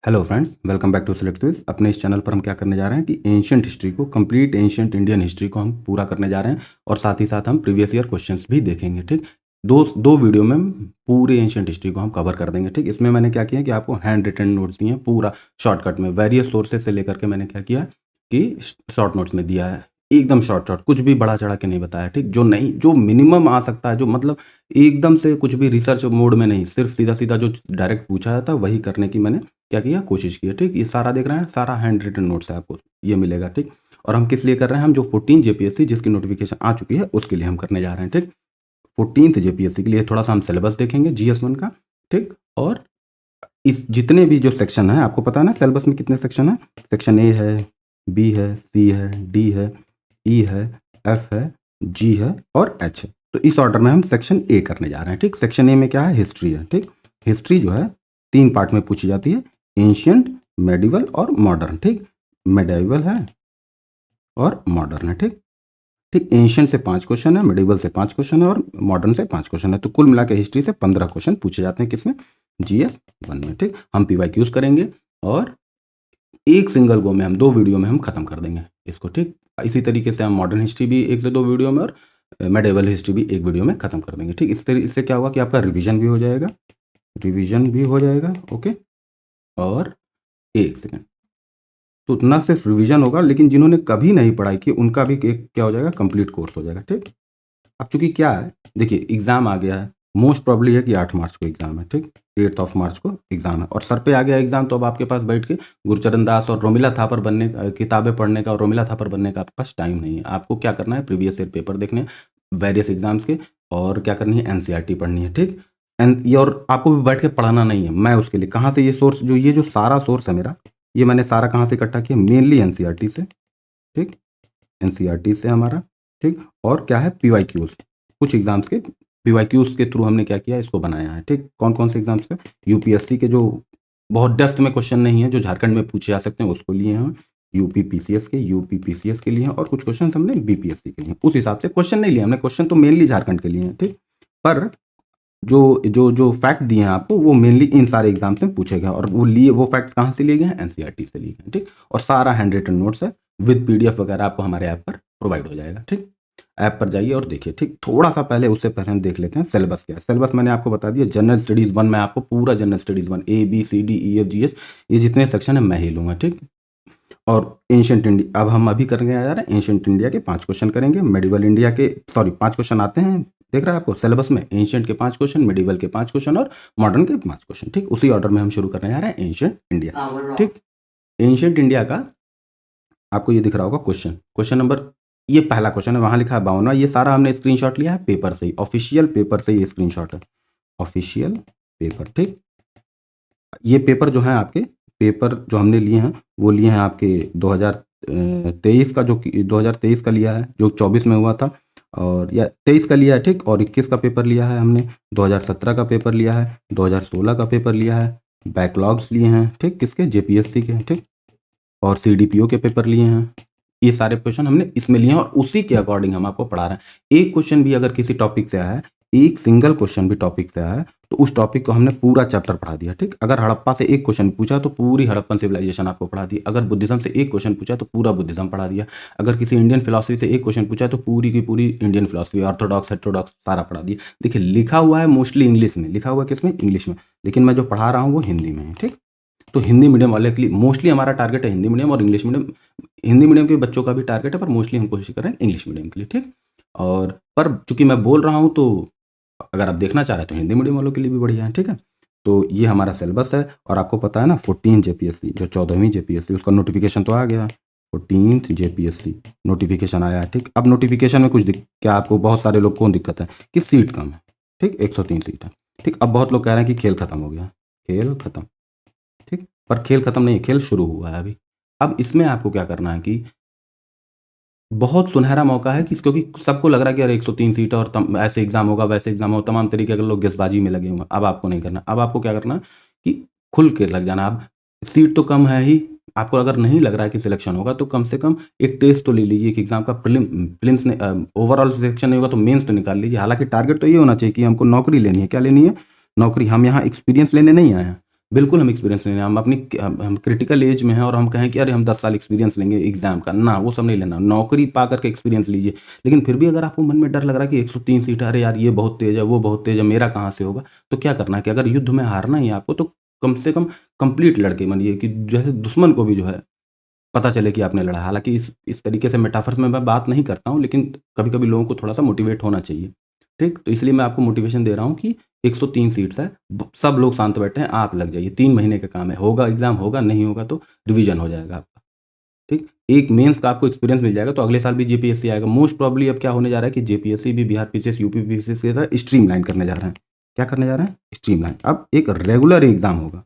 Hello friends, welcome back to select quiz. अपने इस channel पर हम क्या करने जा रहे हैं कि एंशियंट हिस्ट्री को, कंप्लीट एंशियंट इंडियन हिस्ट्री को हम पूरा करने जा रहे हैं और साथ ही साथ हम प्रीवियस ईयर क्वेश्चंस भी देखेंगे। ठीक, दो दो वीडियो में हम पूरे एंशियंट हिस्ट्री को हम कवर कर देंगे। ठीक, इसमें मैंने क्या किया कि आपको हैंड रिटन नोट्स दिए हैं पूरा शॉर्टकट में, वेरियस सोर्सेज से लेकर के मैंने क्या किया कि शॉर्ट नोट्स में दिया है, एकदम शॉर्ट, कुछ भी बढ़ा चढ़ा के नहीं बताया। ठीक, जो नहीं, जो मिनिमम आ सकता है, जो मतलब एकदम से कुछ भी रिसर्च मोड में नहीं, सिर्फ सीधा सीधा जो डायरेक्ट पूछा जाता है वही करने की मैंने क्या किया, कोशिश की है। ठीक, ये सारा देख रहे हैं, सारा हैंड रिटन नोट्स है, आपको ये मिलेगा। ठीक, और हम किस लिए कर रहे हैं, हम जो 14 जेपीएससी जिसकी नोटिफिकेशन आ चुकी है उसके लिए हम करने जा रहे हैं। ठीक, 14th जेपीएससी के लिए थोड़ा सा हम सिलेबस देखेंगे जीएस 1 का। ठीक, और इस जितने भी जो सेक्शन है, आपको पता है ना सिलेबस में कितने सेक्शन है। सेक्शन ए है, बी है, सी है, डी है, ई है, एफ है, जी है और एच है। तो इस ऑर्डर में हम सेक्शन ए करने जा रहे हैं। ठीक, सेक्शन ए में क्या है, हिस्ट्री है। ठीक, हिस्ट्री जो है 3 पार्ट में पूछी जाती है, एंशियंट, मेडिवल और मॉडर्न। ठीक, मेडिवल है और मॉडर्न है। ठीक, ठीक, एंशियंट से 5 क्वेश्चन है, मेडिवल से 5 क्वेश्चन है और मॉडर्न से 5 क्वेश्चन है। तो कुल मिला के हिस्ट्री से 15 क्वेश्चन पूछे जाते हैं, किसमें, जीएस 1 में। ठीक, हम पीवाईक्यूज करेंगे और एक सिंगल गो में हम 2 वीडियो में हम खत्म कर देंगे इसको। ठीक, इसी तरीके से हम मॉडर्न हिस्ट्री भी 1 से 2 वीडियो में और मेडिवल हिस्ट्री भी 1 वीडियो में खत्म कर देंगे। ठीक, इससे क्या होगा कि आपका रिवीजन भी हो जाएगा, ओके। और एक सेकेंड, तो उतना सिर्फ रिवीजन होगा, लेकिन जिन्होंने कभी नहीं पढ़ाई की उनका भी एक क्या हो जाएगा, कंप्लीट कोर्स हो जाएगा। ठीक, अब चूंकि क्या है, देखिए एग्जाम आ गया है, मोस्ट प्रॉब्ली है कि 8 मार्च को एग्जाम है। ठीक, 8 मार्च को एग्जाम है और सर पे आ गया एग्जाम, तो अब आपके पास बैठ के गुरचरण दास और रोमिला थापर बनने किताबें पढ़ने का और रोमिला थापर बनने का आपके पास टाइम नहीं है। आपको क्या करना है, प्रीवियस ईयर पेपर देखने वेरियस एग्जाम्स के, और क्या करनी है, एनसीईआरटी पढ़नी है। ठीक, ये और आपको भी बैठ के पढ़ाना नहीं है, मैं उसके लिए कहाँ से ये सोर्स, ये जो सारा सोर्स है मेरा, ये मैंने सारा कहाँ से इकट्ठा किया, मेनली एनसीईआरटी से। ठीक, एनसीईआरटी से हमारा। ठीक, और क्या है, पीवाईक्यूज, कुछ एग्जाम्स के पीवाईक्यूज के थ्रू हमने क्या किया, इसको बनाया है। ठीक, कौन कौन से एग्जाम्स के, यूपीएससी के जो बहुत डेप्थ में क्वेश्चन नहीं है, जो झारखंड में पूछे जा सकते हैं, उसको लिए हैं। यूपी पीसीएस के लिए हैं और कुछ क्वेश्चन हमने बीपीएससी के लिए। उस हिसाब से क्वेश्चन नहीं लिए हमने, क्वेश्चन तो मेनली झारखंड के लिए हैं। ठीक, पर जो जो जो फैक्ट दिए हैं आपको, वो मेनली इन सारे एग्जाम्स में पूछे गए और वो फैक्ट्स कहाँ से लिए गए हैं, एनसीईआरटी से लिए गए। ठीक, और सारा हैंड रिटन नोट्स है विद पीडीएफ वगैरह आपको हमारे ऐप पर प्रोवाइड हो जाएगा। ठीक, ऐप पर जाइए और देखिए। ठीक, थोड़ा सा पहले, उससे पहले हम देख लेते हैं सिलेबस क्या है। सिलेबस मैंने आपको बता दिया, जनरल स्टडीज 1 में आपको पूरा जनरल स्टडीज 1 ABCDEFGH ये जितने सेक्शन है मैं ही लूँगा। ठीक, और एंशियंट इंडिया, अब हम अभी करने जा रहे हैं एंशियंट इंडिया के 5 क्वेश्चन करेंगे, मेडिवल इंडिया के, सॉरी 5 क्वेश्चन आते हैं, देख रहा है आपको सिलेबस में, एंशियंट के 5 क्वेश्चन, मेडिवल के 5 क्वेश्चन और मॉडर्न के 5 क्वेश्चन। ठीक, उसी ऑर्डर में हम शुरू करने जा रहे हैं एंशियंट इंडिया। ठीक, एंशियंट इंडिया का आपको ये दिख रहा होगा क्वेश्चन नंबर, ये पहला क्वेश्चन है, वहां लिखा है 52। ये सारा हमने स्क्रीनशॉट लिया है पेपर से ही, ऑफिशियल पेपर से ये स्क्रीनशॉट है, ऑफिशियल पेपर। ठीक, ये पेपर जो है आपके, पेपर जो हमने लिए हैं वो लिए हैं आपके 2023 का, जो 2023 का लिया है, जो 24 में हुआ था, और या 23 का लिया है। ठीक, और 21 का पेपर लिया है हमने, 2017 का पेपर लिया है, 2016 का पेपर लिया है, बैकलॉग्स लिए हैं। ठीक, किसके, जेपीएससी के। ठीक, और सीडीपीओ के पेपर लिए हैं। ये सारे क्वेश्चन हमने इसमें लिए हैं और उसी के अकॉर्डिंग हम आपको पढ़ा रहे हैं। एक क्वेश्चन भी अगर किसी टॉपिक से आया है, एक सिंगल क्वेश्चन भी टॉपिक से आया है, तो उस टॉपिक को हमने पूरा चैप्टर पढ़ा दिया। ठीक, अगर हड़प्पा से एक क्वेश्चन पूछा तो पूरी हड़प्पन सिविलाइजेशन आपको पढ़ा दी, अगर बुद्धिज्म से एक क्वेश्चन पूछा तो पूरा बुद्धिज्म पढ़ा दिया, अगर किसी इंडियन फिलॉसफी से एक क्वेश्चन पूछा तो पूरी की पूरी इंडियन फिलॉसफी, ऑर्थोडॉक्स हेटेरोडॉक्स सारा पढ़ा दिया। देखिए लिखा हुआ है मोस्टली इंग्लिश में, लिखा हुआ किसमें, इंग्लिश में, लेकिन मैं जो पढ़ा रहा हूँ वो हिंदी में है। ठीक, तो हिंदी मीडियम वाले के लिए मोस्टली हमारा टारगेट है हिंदी मीडियम और इंग्लिश मीडियम। हिंदी मीडियम के बच्चों का भी टारगेट है, पर मोस्टली हम कोशिश कर रहे हैं इंग्लिश मीडियम के लिए। ठीक, और पर चूंकि मैं बोल रहा हूँ, तो अगर आप देखना चाह रहे हैं तो हिंदी मीडियम वालों के लिए भी बढ़िया है। ठीक है, तो ये हमारा सिलेबस है और आपको पता है ना 14 जेपीएससी, जो 14वीं जेपीएससी, उसका नोटिफिकेशन तो आ गया, 14th जेपीएससी नोटिफिकेशन आया है। ठीक, अब नोटिफिकेशन में कुछ क्या आपको, बहुत सारे लोग को दिक्कत है कि सीट कम है। ठीक, 103 सीट है। ठीक, अब बहुत लोग कह रहे हैं कि खेल खत्म हो गया, खेल खत्म। ठीक, पर खेल खत्म नहीं है, खेल शुरू हुआ है अभी। अब इसमें आपको क्या करना है कि बहुत सुनहरा मौका है कि, क्योंकि सबको लग रहा है कि यार 103 सीट है और ऐसे एग्जाम होगा, वैसे एग्जाम होगा, तमाम तरीके के लोग गेसबाजी में लगे हुए हैं। अब आपको नहीं करना, अब आपको क्या करना कि खुल के लग जाना। अब सीट तो कम है ही, आपको अगर नहीं लग रहा है कि सिलेक्शन होगा तो कम से कम एक टेस्ट तो ले लीजिए, एक एग्जाम का प्रीलिम्स ने, ओवरऑल सिलेक्शन नहीं होगा तो मेंस तो निकाल लीजिए। हालांकि टारगेट तो ये होना चाहिए कि हमको नौकरी लेनी है। क्या लेनी है, नौकरी। हम यहाँ एक्सपीरियंस लेने नहीं आए हैं, बिल्कुल हम एक्सपीरियंस लेंगे, हम क्रिटिकल एज में हैं और हम कहें कि अरे हम 10 साल एक्सपीरियंस लेंगे एग्ज़ाम का, ना वो सब नहीं लेना, नौकरी पा कर के एक्सपीरियंस लीजिए। लेकिन फिर भी अगर आपको मन में डर लग रहा है कि 103 सीट है, अरे यार ये बहुत तेज़ है, वो बहुत तेज़ है, मेरा कहाँ से होगा? तो क्या करना है कि अगर युद्ध में हारना ही है आपको तो कम से कम कंप्लीट लड़के बनिए कि जैसे दुश्मन को भी जो है पता चले कि आपने लड़ा। हालाँकि इस तरीके से मेटाफ़र्स में मैं बात नहीं करता हूँ, लेकिन कभी-कभी लोगों को थोड़ा-सा मोटिवेट होना चाहिए, ठीक? तो इसलिए मैं आपको मोटिवेशन दे रहा हूँ कि 103 सीट्स हैं, ब सब लोग शांत बैठे हैं, आप लग जाइए, 3 महीने का काम है, होगा एग्ज़ाम होगा, नहीं होगा तो रिवीज़न हो जाएगा आपका, ठीक? एक मेंस का आपको एक्सपीरियंस मिल जाएगा, तो अगले साल भी जेपीएससी आएगा। मोस्ट प्रोबेबली अब क्या होने जा रहा है कि जेपीएससी भी बिहार पीसीएस, यूपी पीसीएस की तरह स्ट्रीमलाइन करने जा रहे हैं। क्या करने जा रहे हैं? स्ट्रीमलाइन। अब एक रेगुलर एग्ज़ाम होगा।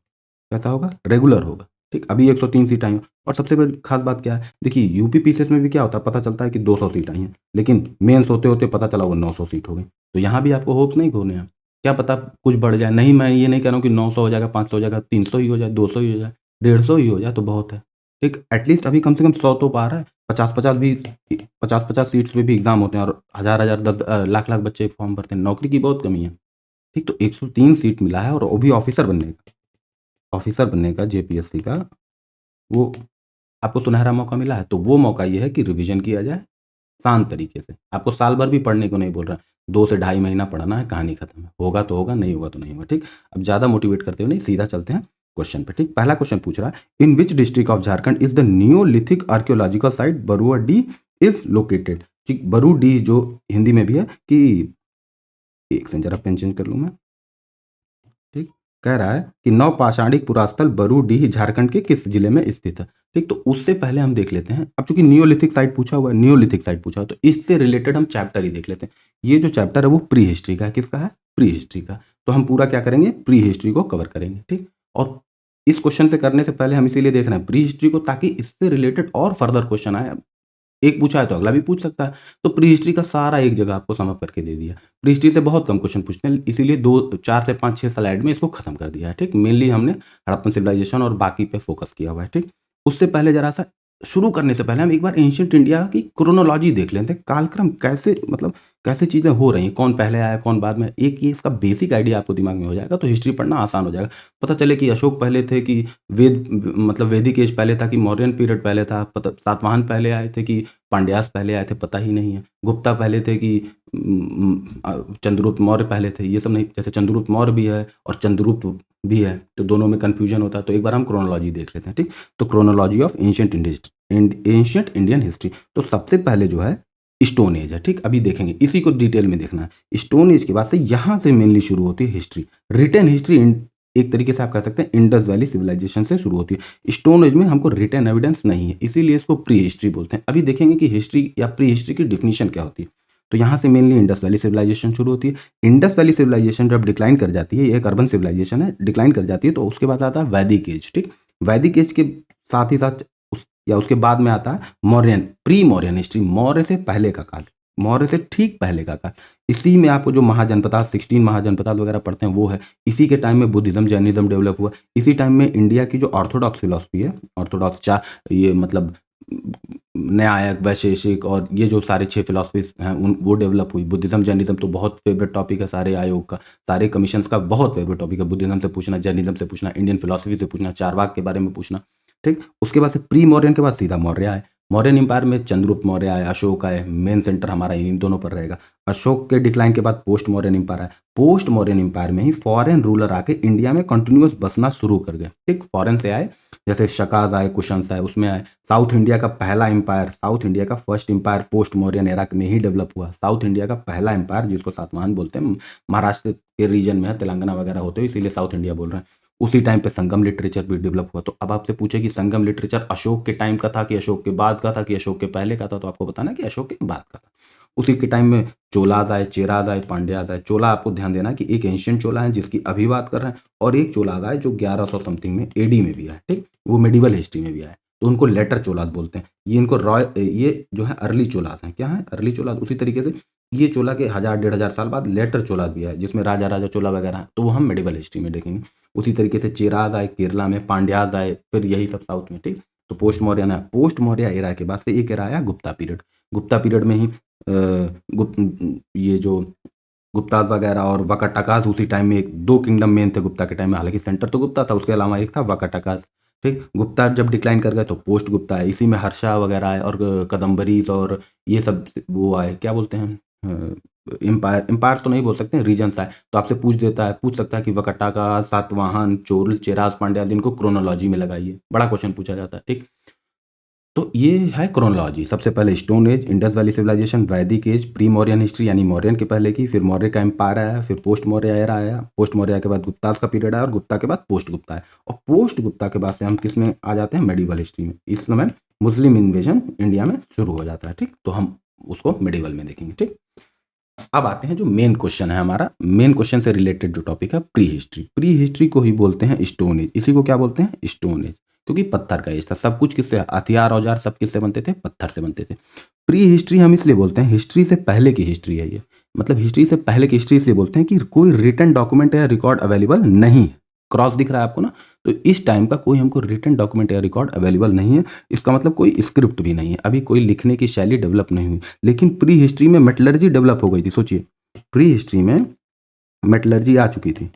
कैसा होगा? रेगुलर होगा, ठीक? अभी 103 सीट आई हैं और सबसे बड़ी ख़ास बात क्या है? देखिए यूपी पीसीएस में भी क्या होता है, पता चलता है कि 200 सीट आई हैं, लेकिन मेंस होते-होते पता चला वो 900 सीट हो गई। तो यहाँ भी आपको होप्स नहीं खोने हैं। क्या पता कुछ बढ़ जाए, नहीं मैं ये नहीं कह रहा हूँ कि 900 हो जाएगा, 500 हो जाएगा, 300 ही हो जाए, 200 ही हो जाए, 150 ही हो जाए तो बहुत है, ठीक? एटलीस्ट अभी कम से कम 100 तो पार है, 50-50 भी 50-50 सीट्स पे भी एग्ज़ाम होते हैं और हज़ार-हज़ार, लाख-लाख बच्चे फॉर्म भरते हैं, नौकरी की बहुत कमी है, ठीक? तो 103 सीट मिला है और वो भी ऑफ़िसर बनने का जेपीएससी का, वो आपको सुनहरा मौका मिला है, तो वो मौका ये है कि रिवीज़न किया जाए शांत तरीके से। आपको साल भर भी पढ़ने को नहीं बोल रहा है, 2 से ढाई महीना पढ़ना है, कहानी खत्म है। होगा तो होगा, नहीं होगा तो नहीं होगा, ठीक? अब ज़्यादा मोटिवेट करते हुए नहीं, सीधा चलते हैं क्वेश्चन पे, ठीक? पहला क्वेश्चन पूछ रहा है, in which district of Jharkhand is the neolithic archaeological site Baruadih is located? ठीक, बरूडीह जो हिंदी में भी है कि एक सेकंड ज़रा पेन चेंज कर लूँ मैं। ठीक, कह रहा है कि नवपाषाणिक पुरास्थल बरूडीह झारखंड के किस जिले में स्थित है? ठीक, तो उससे पहले हम देख लेते हैं, अब चूँकि नियोलिथिक साइट पूछा हुआ है, नियोलिथिक साइट पूछा हुआ है, तो इससे रिलेटेड हम चैप्टर ही देख लेते हैं। ये जो चैप्टर है वो प्री हिस्ट्री का है, किसका है? प्री हिस्ट्री का। तो हम पूरा क्या करेंगे? प्री हिस्ट्री को कवर करेंगे, ठीक? और इस क्वेश्चन से करने से पहले हम इसीलिए देख रहे हैं प्री हिस्ट्री को, ताकि इससे रिलेटेड और फर्दर क्वेश्चन आए। एक पूछा है तो अगला भी पूछ सकता है। तो प्री हिस्ट्री का सारा एक जगह आपको सम अप करके दे दिया। प्री हिस्ट्री से बहुत कम क्वेश्चन पूछते हैं, इसीलिए 2 4 से 5 6 स्लाइड में इसको खत्म कर दिया है, ठीक? मेनली हमने हड़प्पन सिविलाइजेशन और बाकी पे फोकस किया हुआ है, ठीक? उससे पहले ज़रा-सा शुरू करने से पहले हम एक बार एंशिएंट इंडिया की क्रोनोलॉजी देख लेते हैं। कालक्रम कैसे, मतलब कैसे चीज़ें हो रही हैं, कौन पहले आया, कौन बाद में, एक ये इसका बेसिक आइडिया आपको दिमाग में हो जाएगा, तो हिस्ट्री पढ़ना आसान हो जाएगा। पता चले कि अशोक पहले थे कि मतलब वैदिक एज पहले था कि मौर्यन पीरियड पहले था, पता सातवाहन पहले आए थे कि पांड्यास पहले आए थे, पता ही नहीं है। गुप्ता पहले थे कि चंद्रगुप्त मौर्य पहले थे, ये सब नहीं, जैसे चंद्रगुप्त मौर्य भी है और चंद्रगुप्त भी है, तो दोनों में कन्फ्यूजन होता है। तो एक बार हम क्रोनोलॉजी देख लेते हैं, ठीक? तो chronology of ancient Indian history. तो सबसे पहले जो है स्टोन एज है, ठीक? अभी देखेंगे, इसी को डिटेल में देखना है। स्टोन एज के बाद से यहाँ से मेनली शुरू होती है हिस्ट्री। रिटन हिस्ट्री एक तरीके से आप कह सकते हैं इंडस वैली सिविलाइजेशन से शुरू होती है। स्टोन एज में हमको रिटन एविडेंस नहीं है, इसीलिए इसको प्री हिस्ट्री बोलते हैं। अभी देखेंगे कि हिस्ट्री या प्री हिस्ट्री की डिफिनीशन क्या होती है। तो यहाँ से मेनली इंडस वैली सिविलाइजेशन शुरू होती है। इंडस वैली सिविलाइजेशन जब डिक्लाइन कर जाती है, ये एक अर्बन सिविलाइजेशन है, डिक्लाइन कर जाती है, तो उसके बाद आता है वैदिक एज, ठीक? वैदिक एज के साथ ही साथ उसके बाद में आता है मौर्यन, प्री मौर्यन हिस्ट्री, मौर्य से पहले का काल, मौर्य से ठीक पहले का काल। इसी में आपको जो महाजनपदास, 16 महाजनपदास वगैरह पढ़ते हैं वो है। इसी के टाइम में बुद्धिज्म, जैनिज्म डेवलप हुआ। इसी टाइम में इंडिया की जो ऑर्थोडॉक्स फिलॉसफी है, ऑर्थोडॉक्स चा ये मतलब न्यायिक, वैशेषिक और ये जो सारे 6 फिलॉसफीज़ हैं उन वो डेवलप हुई। बुद्धिज्म, जैनिज्म तो बहुत फेवरेट टॉपिक है सारे आयोग का, सारे कमिशन्स का बहुत फेवरेट टॉपिक है। बुद्धिज्म से पूछना, जैनिज्म से पूछना, इंडियन फिलॉसफी से पूछना, चारवाक के बारे में पूछना, ठीक? उसके बाद से प्री मौर्यन के बाद सीधा मौर्य आए। मौर्यन एम्पायर में चंद्रगुप्त मौर्य आए, अशोक आए, मेन सेंटर हमारा इन दोनों पर रहेगा। अशोक के डिक्लाइन के बाद पोस्ट मौर्यन एम्पायर आया। पोस्ट मौर्यन एम्पायर में ही फॉरेन रूलर आके इंडिया में कंटिन्यूअस बसना शुरू कर गए, ठीक? फॉरेन से आए, जैसे शकाज आए, कुशंस आए, उसमें आए। साउथ इंडिया का पहला एम्पायर, साउथ इंडिया का first empire post Mauryan era में ही डेवलप हुआ। साउथ इंडिया का पहला एम्पायर, जिसको सातवाहन बोलते हैं, महाराष्ट्र के रीजन में है, तेलंगाना वगैरह होते हुए, इसीलिए साउथ इंडिया बोल रहे हैं। उसी टाइम पे संगम लिटरेचर भी डेवलप हुआ। तो अब आपसे पूछे कि संगम लिटरेचर अशोक के टाइम का था कि अशोक के बाद का था कि अशोक के पहले का था, तो आपको बताना कि अशोक के बाद का था। उसी के टाइम में चोलाज आए, चेराज आए, पांड्याज आए। चोला आपको ध्यान देना कि एक एंशिएंट चोला है जिसकी अभी बात कर रहे हैं, और एक चोलाज आए जो 1100 समथिंग में एडी में भी आए, ठीक? वो मेडिवल हिस्ट्री में भी आए, तो उनको लेटर चोलाज बोलते हैं। ये इनको ये जो है अर्ली चोलाज हैं। क्या है? अर्ली चोलाज। उसी तरीके से ये चोला के 1000 डेढ़ हज़ार साल बाद लेटर चोलाज भी आए, जिसमें राजा राजा चोला वगैरह हैं, तो वो हम मेडिवल हिस्ट्री में देखेंगे। उसी तरीके से चेराज आए केरला में, पांड्याज आए, फिर यही सब साउथ में, ठीक? तो पोस्ट मौर्यन आया। पोस्ट मौर्य एरा के बाद से एक एरा आया गुप्ता पीरियड। गुप्ता पीरियड में ही ये जो गुप्ताज वगैरह और वकाटकास उसी टाइम में एक 2 किंगडम मेन थे गुप्ता के टाइम में, हालांकि सेंटर तो गुप्ता था, उसके अलावा एक था वकाटकास। ठीक, गुप्ता जब डिक्लाइन कर गए तो पोस्ट गुप्ता है, इसी में हर्षा वगैरह आए और कदम्बरीज और ये सब वो आए, क्या बोलते हैं, एम्पायर, एम्पायर तो नहीं बोल सकते हैं, रीजन्स आए। तो आपसे पूछ सकता है कि वकाटकास, सातवाहन, चोल, चेराज, पांड्या, इनको क्रोनोलॉजी में लगाइए, बड़ा क्वेश्चन पूछा जाता है। ठीक, तो ये है क्रोनोलॉजी। सबसे पहले stone age, Indus valley civilisation, Vedic age, pre Mauryan history यानी मौर्यन के पहले की, फिर मौर्य का एम्पायर आया, फिर पोस्ट मौर्य एरा आया, पोस्ट मौर्य के बाद गुप्तास का पीरियड आया और गुप्ता के बाद पोस्ट गुप्ता है। और पोस्ट गुप्ता के बाद से हम किस में आ जाते हैं, मेडिवल हिस्ट्री में। इस समय मुस्लिम इन्वेजन इंडिया में शुरू हो जाता है। ठीक, तो हम उसको मेडिवल में देखेंगे। ठीक, अब आते हैं जो मेन क्वेश्चन है हमारा, मेन क्वेश्चन से रिलेटेड जो टॉपिक है प्री हिस्ट्री। प्री हिस्ट्री को ही बोलते हैं स्टोन एज, इसी को क्या बोलते हैं, स्टोन एज, क्योंकि पत्थर का एज था। सब कुछ किससे, हथियार औजार सब किससे बनते थे, पत्थर से बनते थे। प्री हिस्ट्री हम इसलिए बोलते हैं, हिस्ट्री से पहले की हिस्ट्री है ये, मतलब हिस्ट्री से पहले की हिस्ट्री इसलिए बोलते हैं कि कोई रिटन डॉक्यूमेंट या रिकॉर्ड अवेलेबल नहीं है। क्रॉस दिख रहा है आपको ना, तो इस टाइम का कोई हमको रिटन डॉक्यूमेंट या रिकॉर्ड अवेलेबल नहीं है। इसका मतलब कोई स्क्रिप्ट भी नहीं है, अभी कोई लिखने की शैली डेवलप नहीं हुई। लेकिन प्री हिस्ट्री में मेटलर्जी डेवलप हो गई थी। सोचिए, प्री हिस्ट्री में मेटलर्जी आ चुकी थी।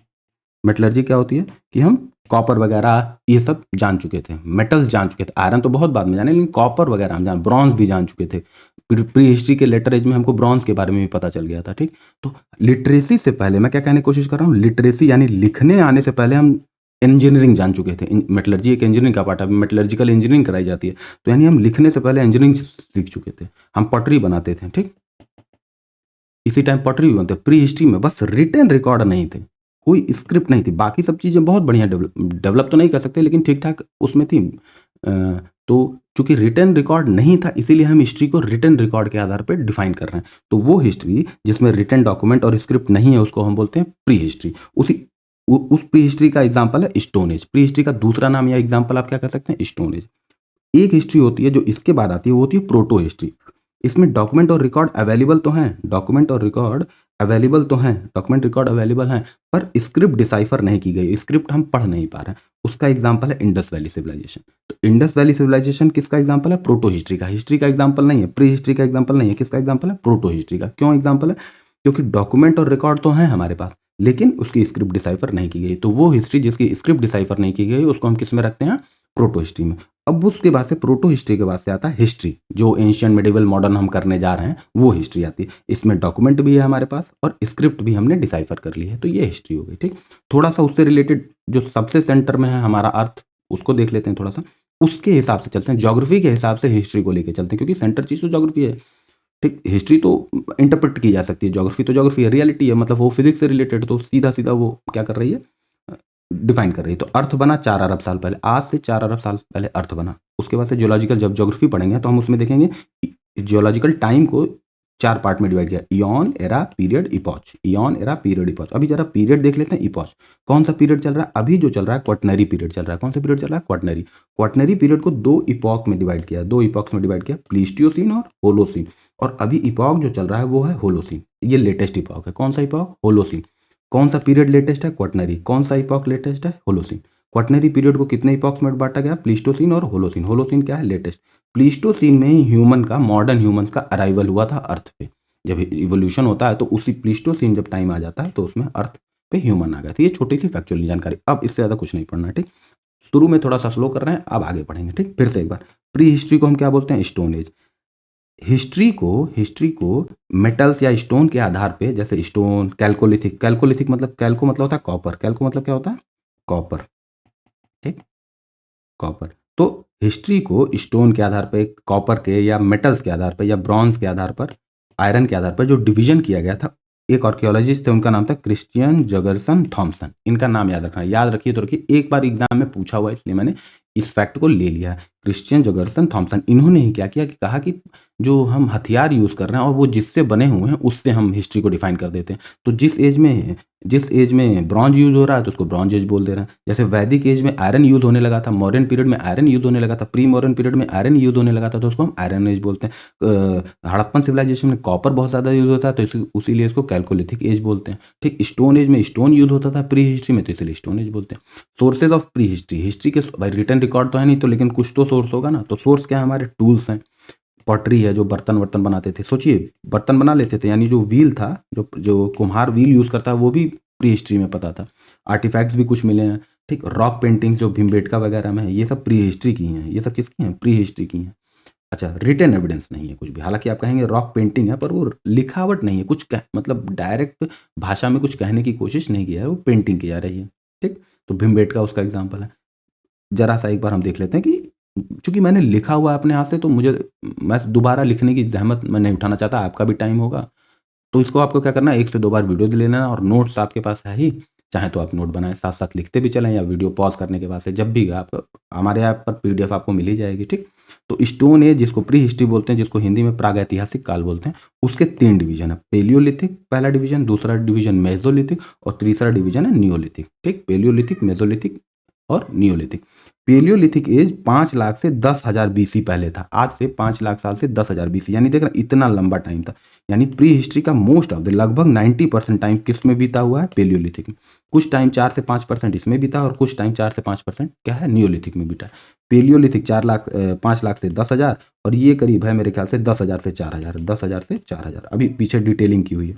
मेटलर्जी क्या होती है कि हम कॉपर वगैरह ये सब जान चुके थे, मेटल्स जान चुके थे। आयरन तो बहुत बाद में जाने, लेकिन कॉपर वगैरह हम जान, ब्रॉन्ज भी जान चुके थे। प्री हिस्ट्री के लेटर एज में हमको ब्रॉन्ज के बारे में भी पता चल गया था। ठीक, तो लिटरेसी से पहले, मैं क्या कहने की कोशिश कर रहा हूँ, लिटरेसी यानी लिखने आने से पहले हम इंजीनियरिंग जान चुके थे। मेटलर्जी एक इंजीनियरिंग का पार्ट है, मेटलर्जिकल इंजीनियरिंग कराई जाती है। तो यानी हम लिखने से पहले इंजीनियरिंग सीख चुके थे, हम पटरी बनाते थे। ठीक, इसी टाइम पटरी भी बनते। प्री हिस्ट्री में बस रिटन रिकॉर्ड नहीं थे, कोई स्क्रिप्ट नहीं थी। बाकी सब चीज़ें बहुत बढ़िया डेवलप तो नहीं कर सकते, लेकिन ठीक ठाक उसमें थी। तो चूंकि रिटन रिकॉर्ड नहीं था, इसीलिए हम हिस्ट्री को रिटन रिकॉर्ड के आधार पर डिफाइन कर रहे हैं। तो वो हिस्ट्री जिसमें रिटन डॉक्यूमेंट और स्क्रिप्ट नहीं है, उसको हम बोलते हैं प्री हिस्ट्री। उस प्री हिस्ट्री का एग्जाम्पल है स्टोन एज। प्री हिस्ट्री का दूसरा नाम या एग्जाम्पल आप क्या कह सकते हैं, स्टोन एज। एक हिस्ट्री होती है जो इसके बाद आती है, वो होती है प्रोटो हिस्ट्री। इसमें डॉक्यूमेंट और रिकॉर्ड अवेलेबल तो हैं, डॉक्यूमेंट और रिकॉर्ड अवेलेबल तो हैं, डॉक्यूमेंट रिकॉर्ड अवेलेबल हैं, पर स्क्रिप्ट डिसाइफर नहीं की गई, स्क्रिप्ट हम पढ़ नहीं पा रहे हैं। उसका एग्जांपल है इंडस वैली सिविलाइजेशन। तो इंडस वैली सिविलाइजेशन किसका एग्जांपल है, प्रोटो हिस्ट्री का। हिस्ट्री का एग्जांपल नहीं है, प्री हिस्ट्री का एग्जांपल नहीं है, किसका एग्जांपल है, प्रोटो हिस्ट्री का। क्यों एग्जांपल है, क्योंकि डॉक्यूमेंट और रिकॉर्ड तो हैं हमारे पास, लेकिन उसकी स्क्रिप्ट डिसाइफर नहीं की गई। तो वो हिस्ट्री जिसकी स्क्रिप्ट डिसाइफर नहीं की गई, उसको हम किस में रखते हैं, प्रोटो हिस्ट्री में। अब उसके बाद से प्रोटो हिस्ट्री के बाद से आता है हिस्ट्री, जो एंशियंट मिडिवल मॉडर्न हम करने जा रहे हैं, वो हिस्ट्री आती है। इसमें डॉक्यूमेंट भी है हमारे पास और स्क्रिप्ट भी हमने डिसाइफर कर ली है, तो ये हिस्ट्री हो गई। ठीक, थोड़ा सा उससे रिलेटेड जो सबसे सेंटर में है हमारा अर्थ, उसको देख लेते हैं थोड़ा सा, उसके हिसाब से चलते हैं। ज्योग्राफी के हिसाब से हिस्ट्री को लेकर चलते हैं, क्योंकि सेंटर चीज तो ज्योग्राफी है। ठीक, हिस्ट्री तो इंटरप्रेट की जा सकती है, ज्योग्राफी तो ज्योग्राफी है, रियलिटी है, मतलब वो फिजिक्स से रिलेटेड, तो सीधा सीधा वो क्या कर रही है, डिफाइन कर रही है। तो अर्थ बना 4 अरब साल पहले, आज से 4 अरब साल पहले अर्थ बना। उसके बाद से जियोलॉजिकल, जब ज्योग्राफी पढ़ेंगे तो हम उसमें देखेंगे जियोलॉजिकल टाइम को 4 पार्ट में डिवाइड किया, eon, era, period, epoch. Eon, era, period, epoch. अभी जरा पीरियड देख लेते हैं, इपॉच। कौन सा पीरियड चल रहा है अभी, जो चल रहा है क्वाटनरी पीरियड चल रहा है। कौन सा पीरियड चल रहा है, क्वाटनरी। क्वाटनरी पीरियड को 2 इपॉक में डिवाइड किया, 2 इपॉक्स में डिवाइड किया, प्लीस्टोसीन और होलोसीन। और अभी इपॉक जो चल रहा है वो है होलोसीन, ये लेटेस्ट इपॉक है। कौन सा इपॉक, होलोसीन। कौन सा पीरियड लेटेस्ट है, क्वाटनरी। कौन सा इपॉक लेटेस्ट है, होलोसीन। क्वाटनरी पीरियड को कितने इपॉक्स में बांटा गया, प्लीस्टोसीन और होलोसीन। होलोसीन क्या है, लेटेस्ट। प्लीस्टोसीन में ही ह्यूमन का, मॉडर्न ह्यूमंस का अराइवल हुआ था अर्थ पे। जब इवोल्यूशन होता है तो उसी प्लीस्टोसीन जब टाइम आ जाता है तो उसमें अर्थ पे ह्यूमन आ गया था। ये छोटी सी फैक्चुअल जानकारी, अब इससे ज़्यादा कुछ नहीं पढ़ना है। ठीक, शुरू में थोड़ा सा स्लो कर रहे हैं, अब आगे पढ़ेंगे। ठीक, फिर से एक बार, प्री हिस्ट्री को हम क्या बोलते हैं, स्टोन एज। हिस्ट्री को मेटल्स या स्टोन के आधार पे, जैसे स्टोन, कैल्कोलिथिक। कैल्कोलिथिक मतलब, कैल्को मतलब होता है कॉपर, कैल्को मतलब क्या होता है, कॉपर। ठीक, कॉपर। तो हिस्ट्री को स्टोन के आधार पे, कॉपर के या मेटल्स के आधार पे या ब्रॉन्ज के आधार पर, आयरन के आधार पर जो डिवीजन किया गया था, एक आर्कियोलॉजिस्ट थे, उनका नाम था क्रिश्चियन जगरसन थॉमसन। इनका नाम याद रखना, याद रखिए तो रखिए, एक बार एग्जाम में पूछा हुआ है, इसलिए मैंने इस फैक्ट को ले लिया है। क्रिश्चियन जगरसन थॉमसन, इन्होंने ही क्या किया कि कहा कि जो हम हथियार यूज कर रहे हैं और वो जिससे बने हुए हैं, उससे हम हिस्ट्री को डिफाइन कर देते हैं। तो जिस एज में ब्रॉन्ज यूज हो रहा है तो उसको ब्रॉन्ज एज बोल दे रहे हैं। जैसे वैदिक एज में आयरन यूज होने लगा था, मॉडर्न पीरियड में आयरन यूज होने लगा था, प्री मॉडर्न पीरियड में आयरन यूज होने लगा था, तो उसको हम आयरन एज बोलते हैं। हड़प्पन सिविलाइजेशन में कॉपर बहुत ज़्यादा यूज होता है, तो उसीलिए इसको कैल्कोलिथिक एज बोलते हैं। ठीक, स्टोन एज में स्टोन यूज होता था प्री हिस्ट्री में, तो इसलिए स्टोन एज बोलते हैं। Sources of pre history, history के भाई रिटन रिकॉर्ड तो है नहीं, तो लेकिन कुछ तो सोर्स होगा ना। तो सोर्स क्या है, हमारे टूल्स हैं। पॉटरी है, जो बर्तन वर्तन बनाते थे, सोचिए बर्तन बना लेते थे, यानी जो व्हील था, जो जो कुम्हार व्हील यूज़ करता है वो भी प्री हिस्ट्री में पता था। आर्टिफैक्ट्स भी कुछ मिले हैं, ठीक। रॉक पेंटिंग्स जो भीमबेटका वगैरह में है, ये सब प्री हिस्ट्री की हैं, ये सब किसकी हैं, प्री हिस्ट्री की हैं। अच्छा, रिटन एविडेंस नहीं है कुछ भी, हालांकि आप कहेंगे रॉक पेंटिंग है, पर वो लिखावट नहीं है, कुछ मतलब डायरेक्ट भाषा में कुछ कहने की कोशिश नहीं किया है, वो पेंटिंग की जा रही है, ठीक। तो भीमबेटका उसका एग्जाम्पल है। जरा सा एक बार हम देख लेते हैं कि चूंकि मैंने लिखा हुआ है अपने हाथ से, तो मुझे मैं दोबारा लिखने की जहमत मैं नहीं उठाना चाहता, आपका भी टाइम होगा। तो इसको आपको क्या करना है, 1 से 2 बार वीडियो दे लेना है, और नोट्स आपके पास है ही, चाहे तो आप नोट बनाएँ, साथ-साथ लिखते भी चलें, या वीडियो पॉज़ करने के बाद से जब भी आप हमारे ऐप पर पीडीएफ आपको मिल ही जाएगी, ठीक। तो स्टोन एज, जिसको प्री हिस्ट्री बोलते हैं, जिसको हिंदी में प्रागैतिहासिक काल बोलते हैं, उसके 3 डिवीज़न है। पेलियोलिथिक पहला डिवीज़न, दूसरा डिवीज़न मेसोलिथिक, और तीसरा डिवीज़न है नियोलिथिक, ठीक। पेलियोलिथिक, मेसोलिथिक और नियोलिथिक। पेलियोलिथिक एज 5 लाख से 10,000 बीसी पहले था। आज से 5 लाख साल से 10,000 बीसी, यानी देख रहे हैं इतना लंबा टाइम था। यानी प्री हिस्ट्री का मोस्ट ऑफ द लगभग 90% टाइम किस में बीता हुआ है, पेलियोलिथिक में। कुछ टाइम 4 से 5% इसमें बीता, और कुछ टाइम 4 से 5% क्या है, नियोलिथिक में बीता। पेलियोलिथिक 5 लाख से 10,000, और ये करीब है मेरे ख्याल से 10,000 से 4,000, 10,000 से 4,000। अभी पीछे डिटेलिंग की हुई है।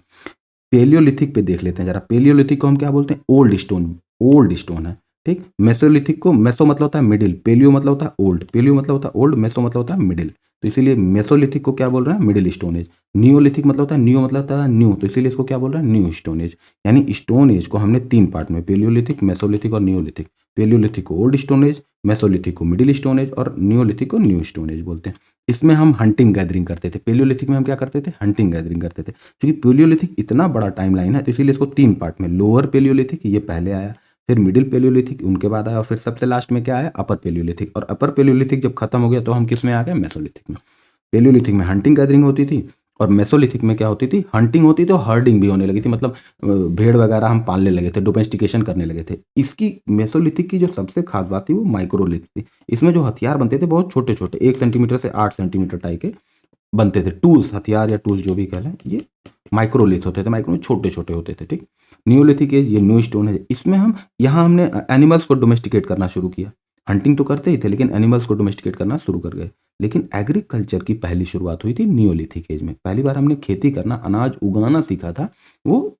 पेलियोलिथिक पे देख लेते हैं जरा। पेलियोलिथिक को हम क्या बोलते हैं, ओल्ड स्टोन, ओल्ड स्टोन है, ठीक। मेसोलिथिक को, मेसो मतलब होता है मिडिल, पेलियो मतलब होता है ओल्ड, पेलियो मतलब होता है ओल्ड, मेसो मतलब होता है मिडिल, तो इसीलिए मेसोलिथिक को क्या बोल रहे हैं, मिडिल स्टोन एज। नियोलिथिक मतलब होता है, नियो मतलब होता है न्यू, तो इसीलिए इसको क्या बोल रहे हैं, न्यू स्टोन एज। यानी स्टोन एज को हमने 3 पार्ट में, पेलियोलिथिक, मेसोलिथिक और नियोलिथिक। पेलियोलिथिक को ओल्ड स्टोन एज, मेसोलिथिक को मिडिल स्टोन एज, और नियोलिथिक को न्यू स्टोन एज बोलते हैं। इसमें हम हंटिंग गैदरिंग करते थे, पेलियोलिथिक में हम क्या करते थे, हंटिंग गैदरिंग करते थे। क्योंकि पेलियोलिथिक इतना बड़ा टाइमलाइन है, तो इसीलिए इसको 3 पार्ट में, लोअर पेलियोलिथिक ये पहले आया, फिर मिडिल पेलियोलिथिक उनके बाद आया, और फिर सबसे लास्ट में क्या आया, अपर पेलियोलिथिक। और अपर पेलियोलिथिक जब खत्म हो गया, तो हम किस में आ गए, मेसोलिथिक में। पेलियोलिथिक में हंटिंग गैदरिंग होती थी, और मेसोलिथिक में क्या होती थी, हंटिंग होती थी और हर्डिंग भी होने लगी थी, मतलब भेड़ वगैरह हम पालने लगे थे, डोमेस्टिकेशन करने लगे थे। इसकी मेसोलिथिक की जो सबसे खास बात थी, वो माइक्रोलिथ थी। इसमें जो हथियार बनते थे बहुत छोटे छोटे, 1 सेंटीमीटर से 8 सेंटीमीटर टाइप के बनते थे। टूल्स, हथियार या टूल्स जो भी कह लें, ये माइक्रोलिथ होते थे, माइक्रो में छोटे छोटे होते थे, ठीक। नियोलिथिक एज, ये न्यू स्टोन है। इसमें हम यहाँ हमने एनिमल्स को डोमेस्टिकेट करना शुरू किया। हंटिंग तो करते ही थे, लेकिन एनिमल्स को डोमेस्टिकेट करना शुरू कर गए। लेकिन एग्रीकल्चर की पहली शुरुआत हुई थी नियोलिथिक एज में। पहली बार हमने खेती करना, अनाज उगाना सीखा था, वो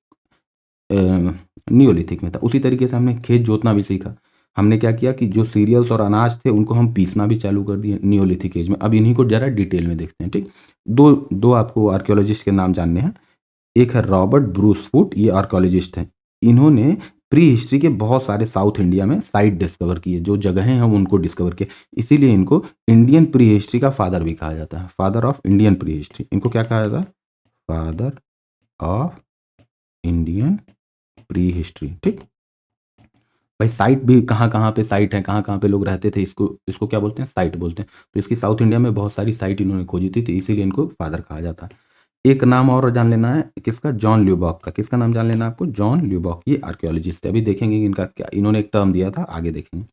नियोलिथिक में था। उसी तरीके से हमने खेत जोतना भी सीखा। हमने क्या किया कि जो सीरियल्स और अनाज थे, उनको हम पीसना भी चालू कर दिए नियोलिथिक एज में। अब इन्हीं को जरा डिटेल में देखते हैं, ठीक। दो दो आपको आर्कियोलॉजिस्ट के नाम जानने हैं। एक है रॉबर्ट ब्रूस फुट, ये आर्कियोलॉजिस्ट हैं। इन्होंने प्री हिस्ट्री के बहुत सारे साउथ इंडिया में साइट डिस्कवर किए, जो जगहें हैं उनको डिस्कवर किए। इसीलिए इनको इंडियन प्री हिस्ट्री का फादर भी कहा जाता है, father of Indian pre history. इनको क्या कहा जाता है, father of Indian pre history, ठीक। भाई साइट भी कहाँ-कहाँ पे साइट है, कहाँ-कहाँ पे लोग रहते थे, इसको इसको क्या बोलते हैं, साइट बोलते हैं। तो इसकी साउथ इंडिया में बहुत सारी साइट इन्होंने खोजी थी, तो इसीलिए इनको फादर कहा जाता है। एक नाम और जान लेना है किसका, जॉन ल्यूबॉक का। किसका नाम जान लेना है आपको, जॉन ल्यूबॉक। ये आर्कियोलॉजिस्ट है। अभी देखेंगे कि इनका क्या, इन्होंने एक टर्म दिया था, आगे देखेंगे,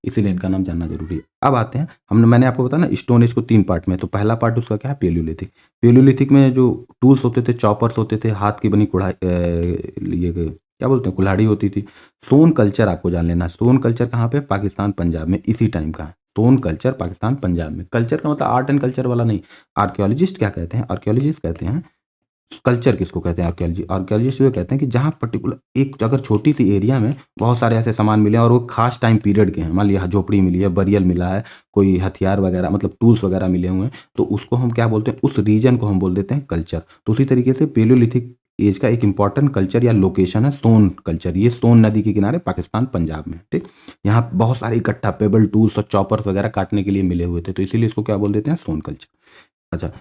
इसीलिए इनका नाम जानना जरूरी है। अब आते हैं, हमने मैंने आपको बताया ना स्टोन एज को 3 पार्ट में, तो पहला पार्ट उसका क्या है, पेलियोलिथिक। पेलियोलिथिक में जो टूल्स होते थे, चॉपर्स होते थे, हाथ की बनी कुढ़ाई, ये क्या बोलते हैं, कुल्हाड़ी होती थी। सोन कल्चर आपको जान लेना है। सोन कल्चर कहाँ पे, पाकिस्तान पंजाब में, इसी टाइम का है। सोन कल्चर पाकिस्तान पंजाब में। कल्चर का मतलब आर्ट एंड कल्चर वाला नहीं। आर्कियोलॉजिस्ट क्या कहते हैं, आर्कियोलॉजिस्ट कहते हैं, कल्चर किसको कहते हैं, आर्कियोलॉजी, आर्कियोलॉजिस्ट ये कहते हैं कि जहाँ पर्टिकुलर एक अगर छोटी सी एरिया में बहुत सारे ऐसे सामान मिले और वो खास टाइम पीरियड के हैं, मान लिया झोपड़ी मिली है, बरियल मिला है, कोई हथियार वगैरह मतलब टूल्स वगैरह मिले हुए हैं, तो उसको हम क्या बोलते हैं, उस रीजन को हम बोल देते हैं कल्चर। तो उसी तरीके से पेलियोलिथिक एज का एक इंपॉर्टेंट कल्चर या लोकेशन है सोन कल्चर। ये सोन नदी के किनारे पाकिस्तान पंजाब में, ठीक। यहाँ बहुत सारे इकट्ठा पेबल टूल्स और चॉपर्स वगैरह काटने के लिए मिले हुए थे, तो इसीलिए इसको क्या बोल देते हैं, सोन कल्चर। अच्छा,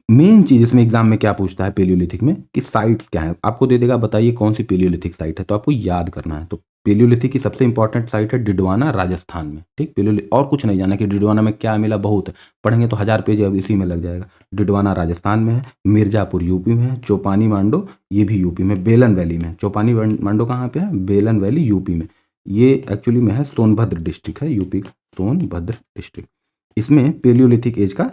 मेन चीज इसमें एग्जाम में क्या पूछता है पेलियोलिथिक में, कि साइट्स क्या है, आपको दे देगा बताइए कौन सी पेलियोलिथिक साइट है, तो आपको याद करना है। तो पेलियोलिथिक की सबसे इंपॉर्टेंट साइट है डिडवाना, राजस्थान में, ठीक। पेलियोलिथिक और कुछ नहीं जाना कि डिडवाना में क्या मिला, बहुत है, पढ़ेंगे तो 1000 पेज अब इसी में लग जाएगा। डिडवाना राजस्थान में है, मिर्जापुर यूपी में है, चौपानी मांडो ये भी यूपी में, बेलन वैली में। चौपानी मांडो कहाँ पे है, बेलन वैली यूपी में। ये एक्चुअली में है सोनभद्र डिस्ट्रिक्ट है, यूपी का सोनभद्र डिस्ट्रिक्ट। इसमें पेलियोलिथिक एज का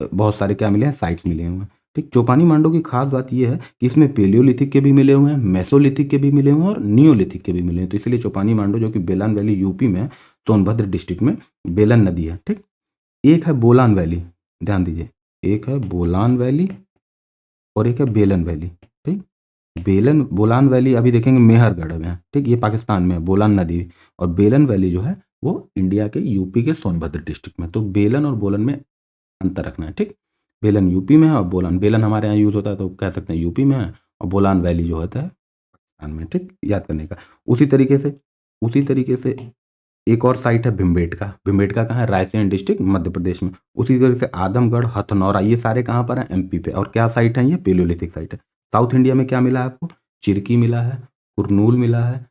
बहुत सारे क्या मिले हैं, साइट्स मिले हुए हैं, ठीक। चौपानी मांडो की खास बात ये है कि इसमें पेलियोलिथिक के भी मिले हुए हैं, मेसोलिथिक के भी मिले हुए हैं और नियोलिथिक के भी मिले हैं। तो इसलिए चौपानी मांडो, जो कि बेलन वैली यूपी में है, सोनभद्र डिस्ट्रिक्ट में, बेलन नदी है, ठीक। एक है बोलान वैली, ध्यान दीजिए, एक है बोलान वैली और एक है बेलन वैली। ठीक, बोलान वैली अभी देखेंगे मेहरगढ़ में है। ठीक, ये पाकिस्तान में है बोलान नदी। और बेलन वैली जो है वो इंडिया के यूपी के सोनभद्र डिस्ट्रिक्ट में। तो बेलन और बोलन में अंतर रखना है। ठीक, बेलन यूपी में है और बोलान, बेलन हमारे यहाँ यूज होता है तो कह सकते हैं यूपी में है, और बोलान वैली जो होता है पाकिस्तान में। ठीक, याद करने का। उसी तरीके से एक और साइट है भिम्बेटका। भिम्बेटका कहाँ है? रायसेन डिस्ट्रिक्ट मध्य प्रदेश में। उसी तरह से आदमगढ़, हथनौरा, ये सारे कहाँ पर हैं? एमपी पे। और क्या साइट है? ये पेलियोलिथिक साइट है। साउथ इंडिया में क्या मिला है आपको? चिरकी मिला है, कुरनूल मिला है,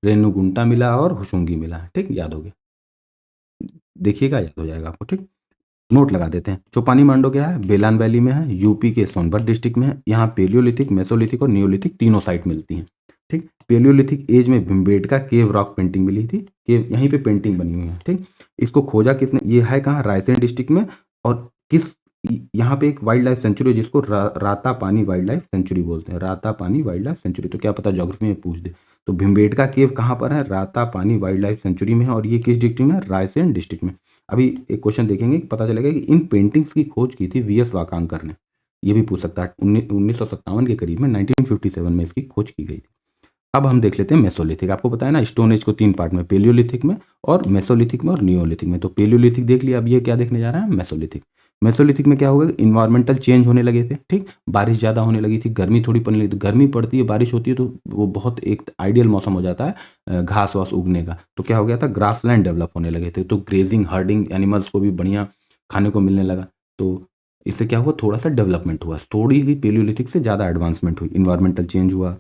रेणुगुंटा मिला और हुसुंगी मिला है। ठीक, याद हो गया, देखिएगा याद हो जाएगा आपको। ठीक, नोट लगा देते हैं। चौपानी मांडो क्या है? बेलान वैली में है, यूपी के सोनभद्र डिस्ट्रिक्ट में है। यहाँ पेलियोलिथिक, मेसोलिथिक और नियोलिथिक तीनों साइट मिलती हैं। ठीक, पेलियोलिथिक एज में भिम्बेटका केव रॉक पेंटिंग मिली थी। केव यहीं पे पेंटिंग बनी हुई है। ठीक, इसको खोजा किसने? ये है कहाँ? रायसेन डिस्ट्रिक्ट में। और किस, यहाँ पे एक वाइल्ड लाइफ सेंचुरी है जिसको रातापानी वाइल्ड लाइफ सेंचुरी बोलते हैं। रातापानी वाइल्ड लाइफ सेंचुरी, तो क्या पता ज्योग्राफी में पूछ दे। तो भिम्बेटका केव कहाँ पर है? रातापानी वाइल्ड लाइफ सेंचुरी में है। और ये किस डिस्ट्रिक्ट में? रायसेन डिस्ट्रिक्ट में। अभी एक क्वेश्चन देखेंगे, पता चलेगा कि इन पेंटिंग्स की खोज की थी वीएस वाकांकर ने। ये भी पूछ सकता है। 1957 के करीब में, 1957 में इसकी खोज की गई थी। अब हम देख लेते हैं मेसोलिथिक। आपको पता है ना, स्टोन एज को 3 पार्ट में, पेलियोलिथिक में और मेसोलिथिक में और नियोलिथिक में। तो पेलियोलिथिक देख लिया, अब ये क्या देखने जा रहा है? मेसोलिथिक। मेसोलिथिक में क्या होगा? इन्वायरमेंटल चेंज होने लगे थे। ठीक, बारिश ज़्यादा होने लगी थी, गर्मी थोड़ी पड़ने लगी। तो गर्मी पड़ती है, बारिश होती है, तो वो बहुत एक आइडियल मौसम हो जाता है घास वास उगने का। तो क्या हो गया था? ग्रासलैंड डेवलप होने लगे थे। तो ग्रेजिंग, हर्डिंग एनिमल्स को भी बढ़िया खाने को मिलने लगा। तो इससे क्या हुआ? थोड़ा सा डेवलपमेंट हुआ, थोड़ी सी पेलियोलिथिक से ज़्यादा एडवांसमेंट हुई, इन्वायरमेंटल चेंज हुआ,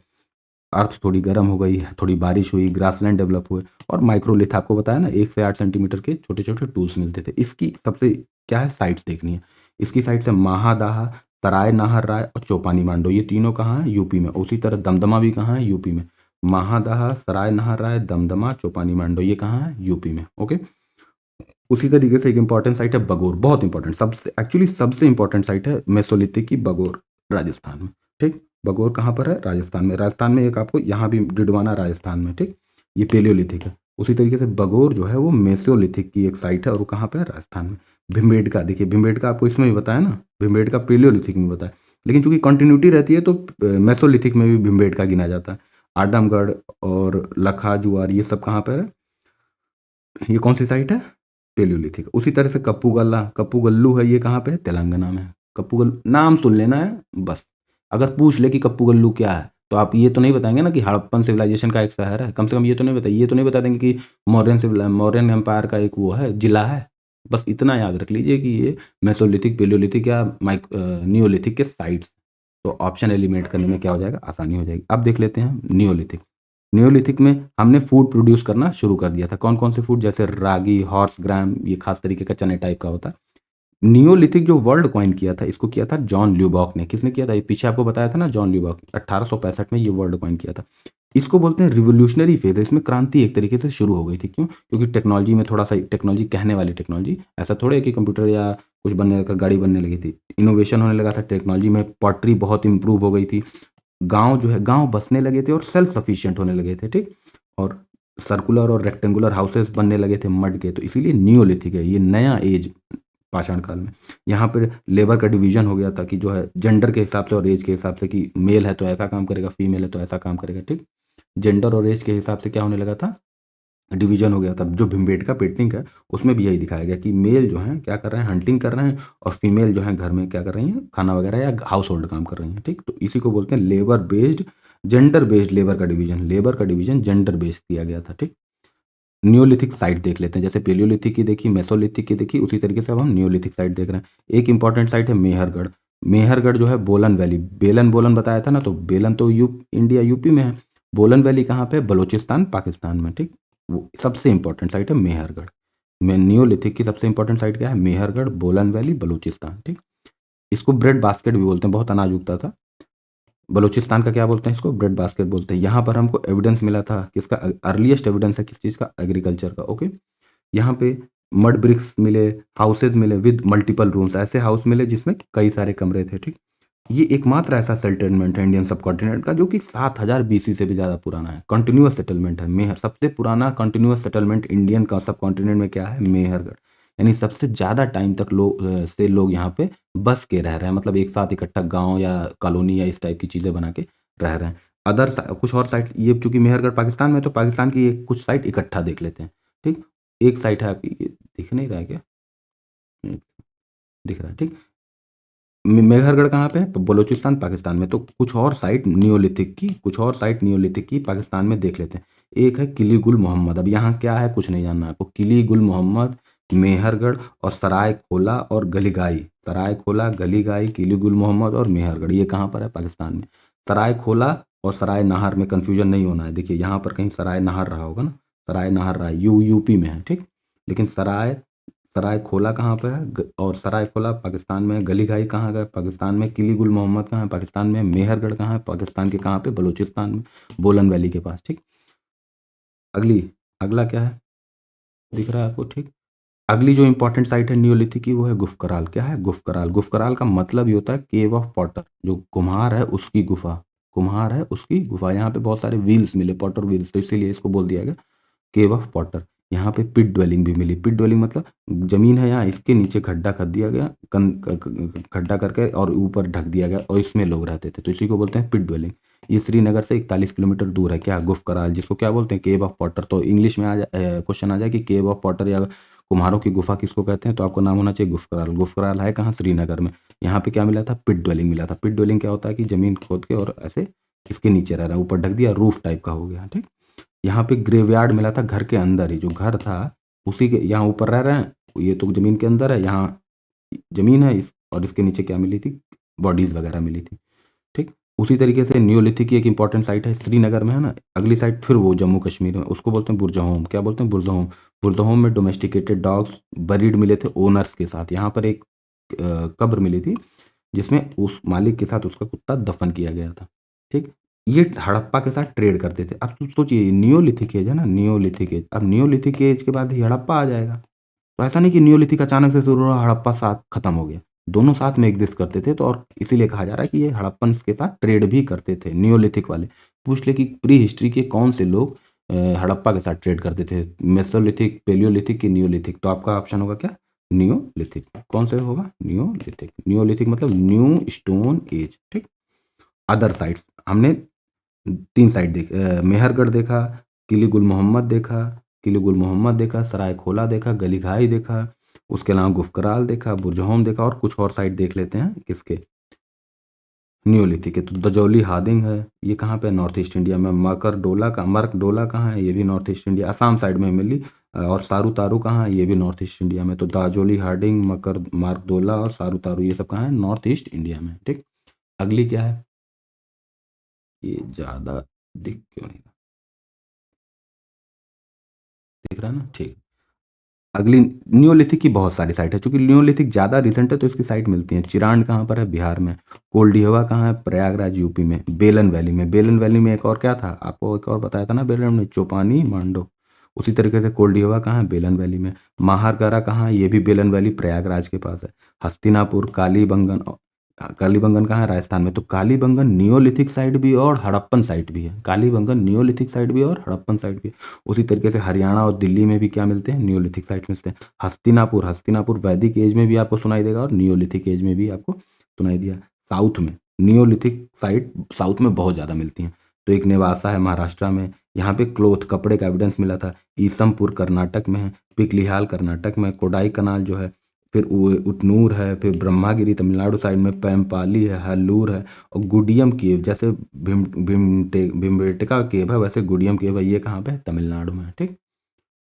अर्थ थोड़ी गर्म हो गई, थोड़ी बारिश हुई, ग्रासलैंड डेवलप हुए। और माइक्रोलिथ, आपको बताया ना, 1 से 8 सेंटीमीटर के छोटे छोटे टूल्स मिलते थे। इसकी सबसे क्या है? साइट्स देखनी है। इसकी साइट से महादाहा, सराय नाहर राय और चौपानी मांडो, ये तीनों कहाँ है? यूपी में। उसी तरह दमदमा भी कहाँ है? यूपी में। महादाहा, सराय नाहर राय, दमदमा, चौपानी मांडो, ये कहाँ है? यूपी में। ओके, उसी तरीके से एक इंपॉर्टेंट साइट है बगोर, बहुत इंपॉर्टेंट, सबसे एक्चुअली सबसे इंपॉर्टेंट साइट है मेसोलिथिक की, बगोर, राजस्थान में। ठीक, बगोर कहाँ पर है? राजस्थान में। राजस्थान में एक आपको यहाँ भी डिडवाना राजस्थान में। ठीक, ये पेलियोलिथिक है। उसी तरीके से बगोर जो है वो मेसोलिथिक की एक साइट है, और वो कहाँ पर है? राजस्थान में। भिम्बेटका, देखिए भिम्बेटका आपको इसमें भी बताया ना, भिम्बेटका पेलियोलिथिक में बताया, लेकिन चूंकि कंटिन्यूटी रहती है तो मेसोलिथिक में भी भिम्बेटका गिना जाता है। आडमगढ़ और लखा जुआर, ये सब कहाँ पर है? ये कौन सी साइट है? पेलियोलिथिक। उसी तरह से कप्पूगल्ला, कप्पूगल्लू है, ये कहाँ पे है? तेलंगाना में है। कप्पूगल्लू नाम सुन लेना है बस। अगर पूछ ले कि कप्पूगल्लू क्या है, तो आप ये तो नहीं बताएंगे ना कि हड़प्पन सिविलाइजेशन का एक शहर है। कम से कम ये तो नहीं बताइए, ये तो नहीं बता देंगे कि मौर्यन एम्पायर का एक वो है, जिला है। बस इतना याद रख लीजिए कि ये मेसोलिथिक, पेलियोलिथिक या नियोलिथिक के साइट्स। तो ऑप्शन एलिमिनेट करने में क्या हो जाएगा? आसानी हो जाएगी। अब देख लेते हैं नियोलिथिक। नियोलिथिक में हमने फूड प्रोड्यूस करना शुरू कर दिया था। कौन कौन से फूड? जैसे रागी, हॉर्स ग्राम, ये खास तरीके का चने टाइप का होता है। नियोलिथिक जो वर्ल्ड कॉइन किया था, इसको किया था जॉन ल्यूबॉक ने। किसने किया था? ये पीछे आपको बताया था ना, जॉन ल्यूबॉक, 1865 में ये वर्ल्ड कॉइन किया था। इसको बोलते हैं रिवोल्यूशनरी फेज। इसमें क्रांति एक तरीके से शुरू हो गई थी। क्यों? क्योंकि टेक्नोलॉजी में थोड़ा सा, टेक्नोलॉजी कहने वाली टेक्नोलॉजी, ऐसा थोड़े है कि कंप्यूटर या कुछ बनने लगा, गाड़ी बनने लगी थी। इनोवेशन होने लगा था टेक्नोलॉजी में, पॉटरी बहुत इंप्रूव हो गई थी, गांव जो है, गांव बसने लगे थे और सेल्फ सफिशिएंट होने लगे थे। ठीक, और सर्कुलर और रेक्टेंगुलर हाउसेस बनने लगे थे मड के। तो इसीलिए नियोलिथिक है, ये नया एज, पाषाण काल में। यहाँ पर लेबर का डिवीजन हो गया था कि जो है जेंडर के हिसाब से और एज के हिसाब से, कि मेल है तो ऐसा काम करेगा, फीमेल है तो ऐसा काम करेगा। ठीक, जेंडर और एज के हिसाब से क्या होने लगा था? डिवीजन हो गया था। जो भिम्बेटका पेंटिंग है उसमें भी यही दिखाया गया कि मेल जो है क्या कर रहे हैं? हंटिंग कर रहे हैं, और फीमेल जो है घर में क्या कर रही हैं? खाना वगैरह या हाउस होल्ड काम कर रही हैं। ठीक, तो इसी को बोलते हैं labour based, gender based labour का डिवीजन। लेबर का डिवीजन जेंडर बेस्ड किया गया था। ठीक, नियोलिथिक साइट देख लेते हैं। जैसे पेलियोलिथिक की देखी, मेसोलिथिक की देखी, उसी तरीके से अब हम नियोलिथिक साइट देख रहे हैं। एक इंपॉर्टेंट साइट है मेहरगढ़। मेहरगढ़ जो है बोलन वैली, बेलन बोलन बताया था ना, तो बेलन तो इंडिया यूपी में है। बोलन वैली कहाँ पे? बलोचिस्तान, पाकिस्तान में। ठीक, वो सबसे इंपॉर्टेंट साइट है मेहरगढ़ में। नियोलिथिक की सबसे इंपॉर्टेंट साइट क्या है? मेहरगढ़, बोलन वैली, बलूचिस्तान। ठीक, इसको ब्रेड बास्केट भी बोलते हैं, बहुत अनाज उगता था। बलूचिस्तान का क्या बोलते हैं? इसको ब्रेड बास्केट बोलते हैं। यहाँ पर हमको एविडेंस मिला था किसका? अर्लीस्ट एविडेंस है किस चीज़ का? एग्रीकल्चर का। ओके, यहाँ पे मड ब्रिक्स मिले, हाउसेज मिले विद मल्टीपल रूम्स, ऐसे हाउस मिले जिसमें कई सारे कमरे थे। ठीक, ये एकमात्र ऐसा सेटलमेंट है इंडियन सब कॉन्टिनेंट का जो कि 7000 बीसी से भी ज़्यादा पुराना है। कंटिन्यूअस सेटलमेंट है मेहर, सबसे पुराना कंटिन्यूअस सेटलमेंट इंडियन का सब कॉन्टिनेंट में क्या है? मेहरगढ़। यानी सबसे ज़्यादा टाइम तक लोग यहाँ पे बस के रह रहे हैं, मतलब एक साथ इकट्ठा गाँव या कॉलोनी या इस टाइप की चीज़ें बना के रह रहे हैं। कुछ और साइट, ये चूँकि मेहरगढ़ पाकिस्तान में, तो पाकिस्तान की ये कुछ साइट इकट्ठा देख लेते हैं, ठीक? एक साइट है आपकी, ये दिख नहीं रहा है क्या? दिख रहा है, ठीक। मेहरगढ़ कहाँ पे है? तो बलूचिस्तान पाकिस्तान में। तो कुछ और साइट नियोलिथिक की पाकिस्तान में देख लेते हैं। एक है किली गुल मोहम्मद। अब यहाँ क्या है कुछ नहीं जानना है आपको। किली गुल मोहम्मद, मेहरगढ़ और सराय खोला और गलीगाई। सराय खोला, गलीगाई, किली गुल मोहम्मद और मेहरगढ़, ये कहाँ पर है? पाकिस्तान में। सराय खोला और सराय नहर में कन्फ्यूजन नहीं होना है। देखिए यहाँ पर कहीं सराय नहर रहा होगा ना, सराय नहर रहा है, यूपी में है, ठीक। लेकिन सराय सराय खोला कहाँ पे है? और सराय खोला पाकिस्तान में। गलीगाई कहाँ है? पाकिस्तान में। किली गुल मोहम्मद कहाँ है? पाकिस्तान में। मेहरगढ़ कहाँ है? पाकिस्तान के कहाँ पे? बलूचिस्तान में, बोलन वैली के पास, ठीक। अगला क्या है, दिख रहा है आपको, ठीक। अगली जो इंपॉर्टेंट साइट है नियोलिथिक की, वो है गुफकराल। क्या है? गुफकराल। गुफकराल का मतलब ये होता है केव ऑफ पॉटर। जो कुम्हार है उसकी गुफा, कुम्हार है उसकी गुफा। यहाँ पे बहुत सारे व्हील्स मिले, पॉटर व्हील्स, तो इसीलिए इसको बोल दिया गया केव ऑफ पॉटर। यहाँ पे पिट ड्वेलिंग भी मिली। पिट ड्वेलिंग मतलब जमीन है यहाँ, इसके नीचे खड्डा कर दिया गया, खड्डा करके और ऊपर ढक दिया गया, और इसमें लोग रहते थे, तो इसी को बोलते हैं पिट ड्वेलिंग। ये श्रीनगर से 41 किलोमीटर दूर है। क्या? गुफकराल, जिसको क्या बोलते हैं? केव ऑफ पॉटर। तो इंग्लिश में क्वेश्चन आ जाए कि केव ऑफ पॉटर या कुम्हारों की गुफा किसको कहते हैं, तो आपको नाम होना चाहिए गुफकराल। गुफकराल है कहाँ? श्रीनगर में। यहाँ पे क्या मिला था? पिट ड्वेलिंग मिला था। पिट ड्वेलिंग क्या होता है कि जमीन खोद के और ऐसे इसके नीचे रह रहा है, ऊपर ढक दिया, रूफ टाइप का हो गया, ठीक। यहाँ पे ग्रेवयार्ड मिला था, घर के अंदर ही जो घर था उसी के, यहाँ ऊपर रह रहे हैं, ये तो जमीन के अंदर है, यहाँ जमीन है और इसके नीचे क्या मिली थी? बॉडीज वगैरह मिली थी, ठीक। उसी तरीके से नियोलिथिक की एक इंपॉर्टेंट साइट है, श्रीनगर में है ना। अगली साइट फिर वो जम्मू कश्मीर में, उसको बोलते हैं बुरजहोम। क्या बोलते हैं? बुरजहोम। बुरजहोम में डोमेस्टिकेटेड डॉग्स बरीड मिले थे ओनर्स के साथ। यहाँ पर एक कब्र मिली थी जिसमें उस मालिक के साथ उसका कुत्ता दफन किया गया था, ठीक। ये हड़प्पा के साथ ट्रेड करते थे। अब सोचिए, नियोलिथिक एज है ना, नियोलिथिक एज। अब नियोलिथिक एज के बाद ही हड़प्पा आ जाएगा। तो ऐसा नहीं कि नियोलिथिक अचानक से शुरू हुआ, हड़प्पा साथ खत्म हो गया। दोनों साथ में एग्जिस्ट करते थे, तो और इसीलिए कहा जा रहा है कि ये हड़प्पन के साथ ट्रेड भी करते थे नियोलिथिक वाले। पूछ ले कि प्री हिस्ट्री के कौन से लोग हड़प्पा के साथ ट्रेड करते थे, मेसोलिथिक, पेलियोलिथिक की नियोलिथिक? तो आपका ऑप्शन होगा क्या? नियोलिथिक। कौन सा होगा? नियोलिथिक। नियोलिथिक मतलब न्यू स्टोन एज, ठीक। अदर साइट्स हमने 3 साइट मेहरगढ़ देखा, किली गुल मोहम्मद देखा, सराय खोला देखा, गलीघाई देखा, उसके अलावा गुफकराल देखा, बुरजहोम देखा, और कुछ और साइट देख लेते हैं किसके? नियोलिथिक के। तो दजौली हादिंग है, ये कहाँ पे? नॉर्थ ईस्ट इंडिया में। मर्कडोला कहाँ है? ये भी north east India, Assam side में मिली। और सारू तारू कहाँ है? ये भी नॉर्थ ईस्ट इंडिया में। तो दाजोली हार्डिंग, मार्कडोला और सारू तारू, ये सब कहाँ है? नॉर्थ ईस्ट इंडिया में, ठीक। अगली क्या है? ये ज़्यादा दिख क्यों नहीं रहा? दिख रहा है ना, ठीक। अगली नियोलिथिक की बहुत सारी साइट है, चूंकि नियोलिथिक ज़्यादा रिसेंट है तो इसकी साइट मिलती है। चिरांड कहाँ पर है? बिहार में। कोल्डिहवा कहाँ है? प्रयागराज यूपी में। बेलन वैली में। बेलन वैली में एक और क्या था आपको? एक और बताया था ना बेलन में, चौपानी मांडो। उसी तरीके से कोल्डिहवा कहाँ है? बेलन वैली में। माहरगढ़ कहाँ है? ये भी बेलन वैली, प्रयागराज के पास है। हस्तिनापुर, कालीबंगन कहाँ है? राजस्थान में। तो कालीबंगन नियोलिथिक साइट भी और हड़प्पन साइट भी है। कालीबंगन नियोलिथिक साइट भी और हड़प्पन साइट भी है। उसी तरीके से हरियाणा और दिल्ली में भी क्या मिलते हैं? नियोलिथिक साइट मिलते हैं। हस्तिनापुर वैदिक एज में भी आपको सुनाई देगा और नियोलिथिक एज में भी आपको सुनाई दिया। साउथ में नियोलिथिक साइट साउथ में बहुत ज़्यादा मिलती हैं। तो एक नेवासा है महाराष्ट्र में, यहाँ पे क्लोथ, कपड़े का एविडेंस मिला था। ईसमपुर कर्नाटक में है। पिकलिहाल कर्नाटक में। कोडाई कनाल जो है, फिर उटनूर है, फिर ब्रह्मागिरी तमिलनाडु साइड में, पैम्पाली है, हल्लूर है, और गुडियम केव, जैसे भीमबेटका केव है वैसे गुडियम केव है, ये कहाँ पे है? तमिलनाडु में, ठीक।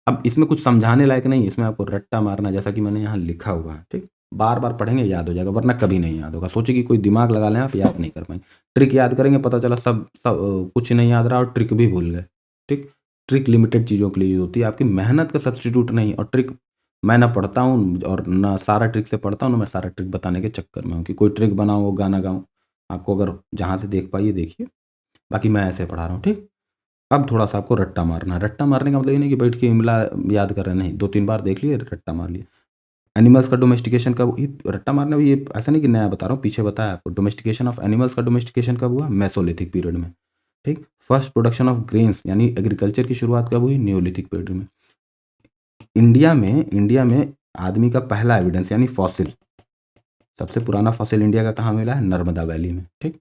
अब इसमें कुछ समझाने लायक नहीं, इसमें आपको रट्टा मारना, जैसा कि मैंने यहाँ लिखा हुआ है, ठीक। बार बार पढ़ेंगे याद हो जाएगा, वरना कभी नहीं याद होगा। सोचिए कि कोई दिमाग लगा लें आप, याद नहीं कर पाएंगे। ट्रिक याद करेंगे, पता चला सब कुछ नहीं याद रहा और ट्रिक भी भूल गए, ठीक। ट्रिक लिमिटेड चीज़ों के लिए यूज होती है, आपकी मेहनत का सब्स्टिट्यूट नहीं। और ट्रिक मैं ना पढ़ता हूँ और ना सारा ट्रिक से पढ़ता हूँ, ना मैं सारा ट्रिक बताने के चक्कर में हूँ कि कोई ट्रिक बनाऊँ, गाना गाऊँ। आपको अगर जहाँ से देख पाइए देखिए, बाकी मैं ऐसे पढ़ा रहा हूँ, ठीक। अब थोड़ा-सा आपको रट्टा मारना है। रट्टा मारने का मतलब ये नहीं कि बैठ के इमला याद कर रहे हैं, नहीं। 2-3 बार देख लिए, रट्टा मार लिए। एनिमल्स का डोमेस्टिकेशन कब, ये रट्टा मारना भी, ये ऐसा नहीं कि नया बता रहा हूँ, पीछे बताया आपको। डोमेस्टिकेशन ऑफ एनिमल्स का डोमेस्टिकेशन कब हुआ? मेसोलिथिक पीरियड में, ठीक। फर्स्ट प्रोडक्शन ऑफ ग्रेन्स यानी एग्रीकल्चर की शुरुआत कब हुई? नियोलिथिक पीरियड में। इंडिया में आदमी का पहला एविडेंस यानी फॉसिल, सबसे पुराना फॉसिल इंडिया का कहाँ मिला है? नर्मदा वैली में। ठीक,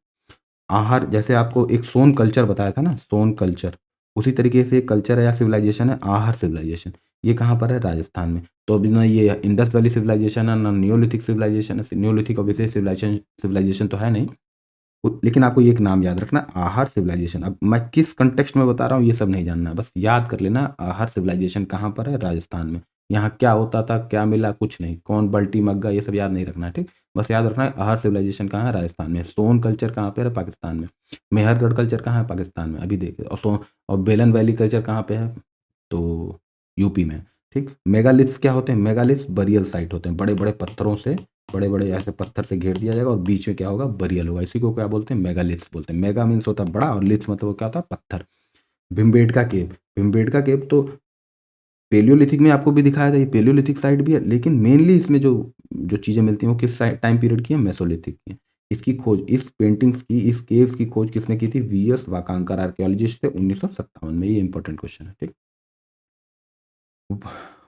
आहार, जैसे आपको एक सोन कल्चर बताया था ना, सोन कल्चर, उसी तरीके से एक कल्चर है या सिविलाइजेशन है आहार सिविलाइजेशन। ये कहाँ पर है? राजस्थान में। तो अभी ना ये इंडस वैली सिविलाइजेशन है ना नियोलिथिक सिविलाइजेशन है। नियोलिथिक ऑब्वियसली सिविलाइजेशन तो है नहीं, लेकिन आपको ये एक नाम याद रखना, आहार सिविलाइजेशन। अब मैं किस कंटेक्स्ट में बता रहा हूँ ये सब नहीं जानना, बस याद कर लेना आहार सिविलाइजेशन कहाँ पर है? राजस्थान में। यहाँ क्या होता था, क्या मिला, कुछ नहीं, कौन बल्टी मग्गा, ये सब याद नहीं रखना है। ठीक, बस याद रखना है आहार सिविलाइजेशन कहाँ है? राजस्थान में। स्टोन कल्चर कहाँ पे है? पाकिस्तान में। मेहरगढ़ कल्चर कहाँ है? पाकिस्तान में। अभी देखिए, और बेलन वैली कल्चर कहाँ पे है? तो यूपी में। ठीक, मेगालिथ्स क्या होते हैं? मेगालिथ्स बरियल साइट होते हैं, बड़े बड़े पत्थरों से, बड़े बड़े ऐसे पत्थर से घेर दिया जाएगा और बीच में क्या होगा? बरियल होगा। इसी को क्या बोलते हैं? मेगालिथ्स बोलते हैं। मेगा मीन्स होता है बड़ा और लिथ्स मतलब क्या होता है? पत्थर। भीमबेटका केव, भीमबेटका केव तो पेलियोलिथिक में आपको भी दिखाया था, ये पेलियोलिथिक साइट भी है, लेकिन मेनली इसमें जो जो चीज़ें मिलती हैं वो किस टाइम पीरियड की है? मेसोलिथिक की है। इसकी खोज, इस पेंटिंग्स की, इस केव्स की खोज किसने की थी? वीएस वाकांकर आर्कियोलॉजिस्ट थे 1957 में। ये इंपॉर्टेंट क्वेश्चन है। ठीक,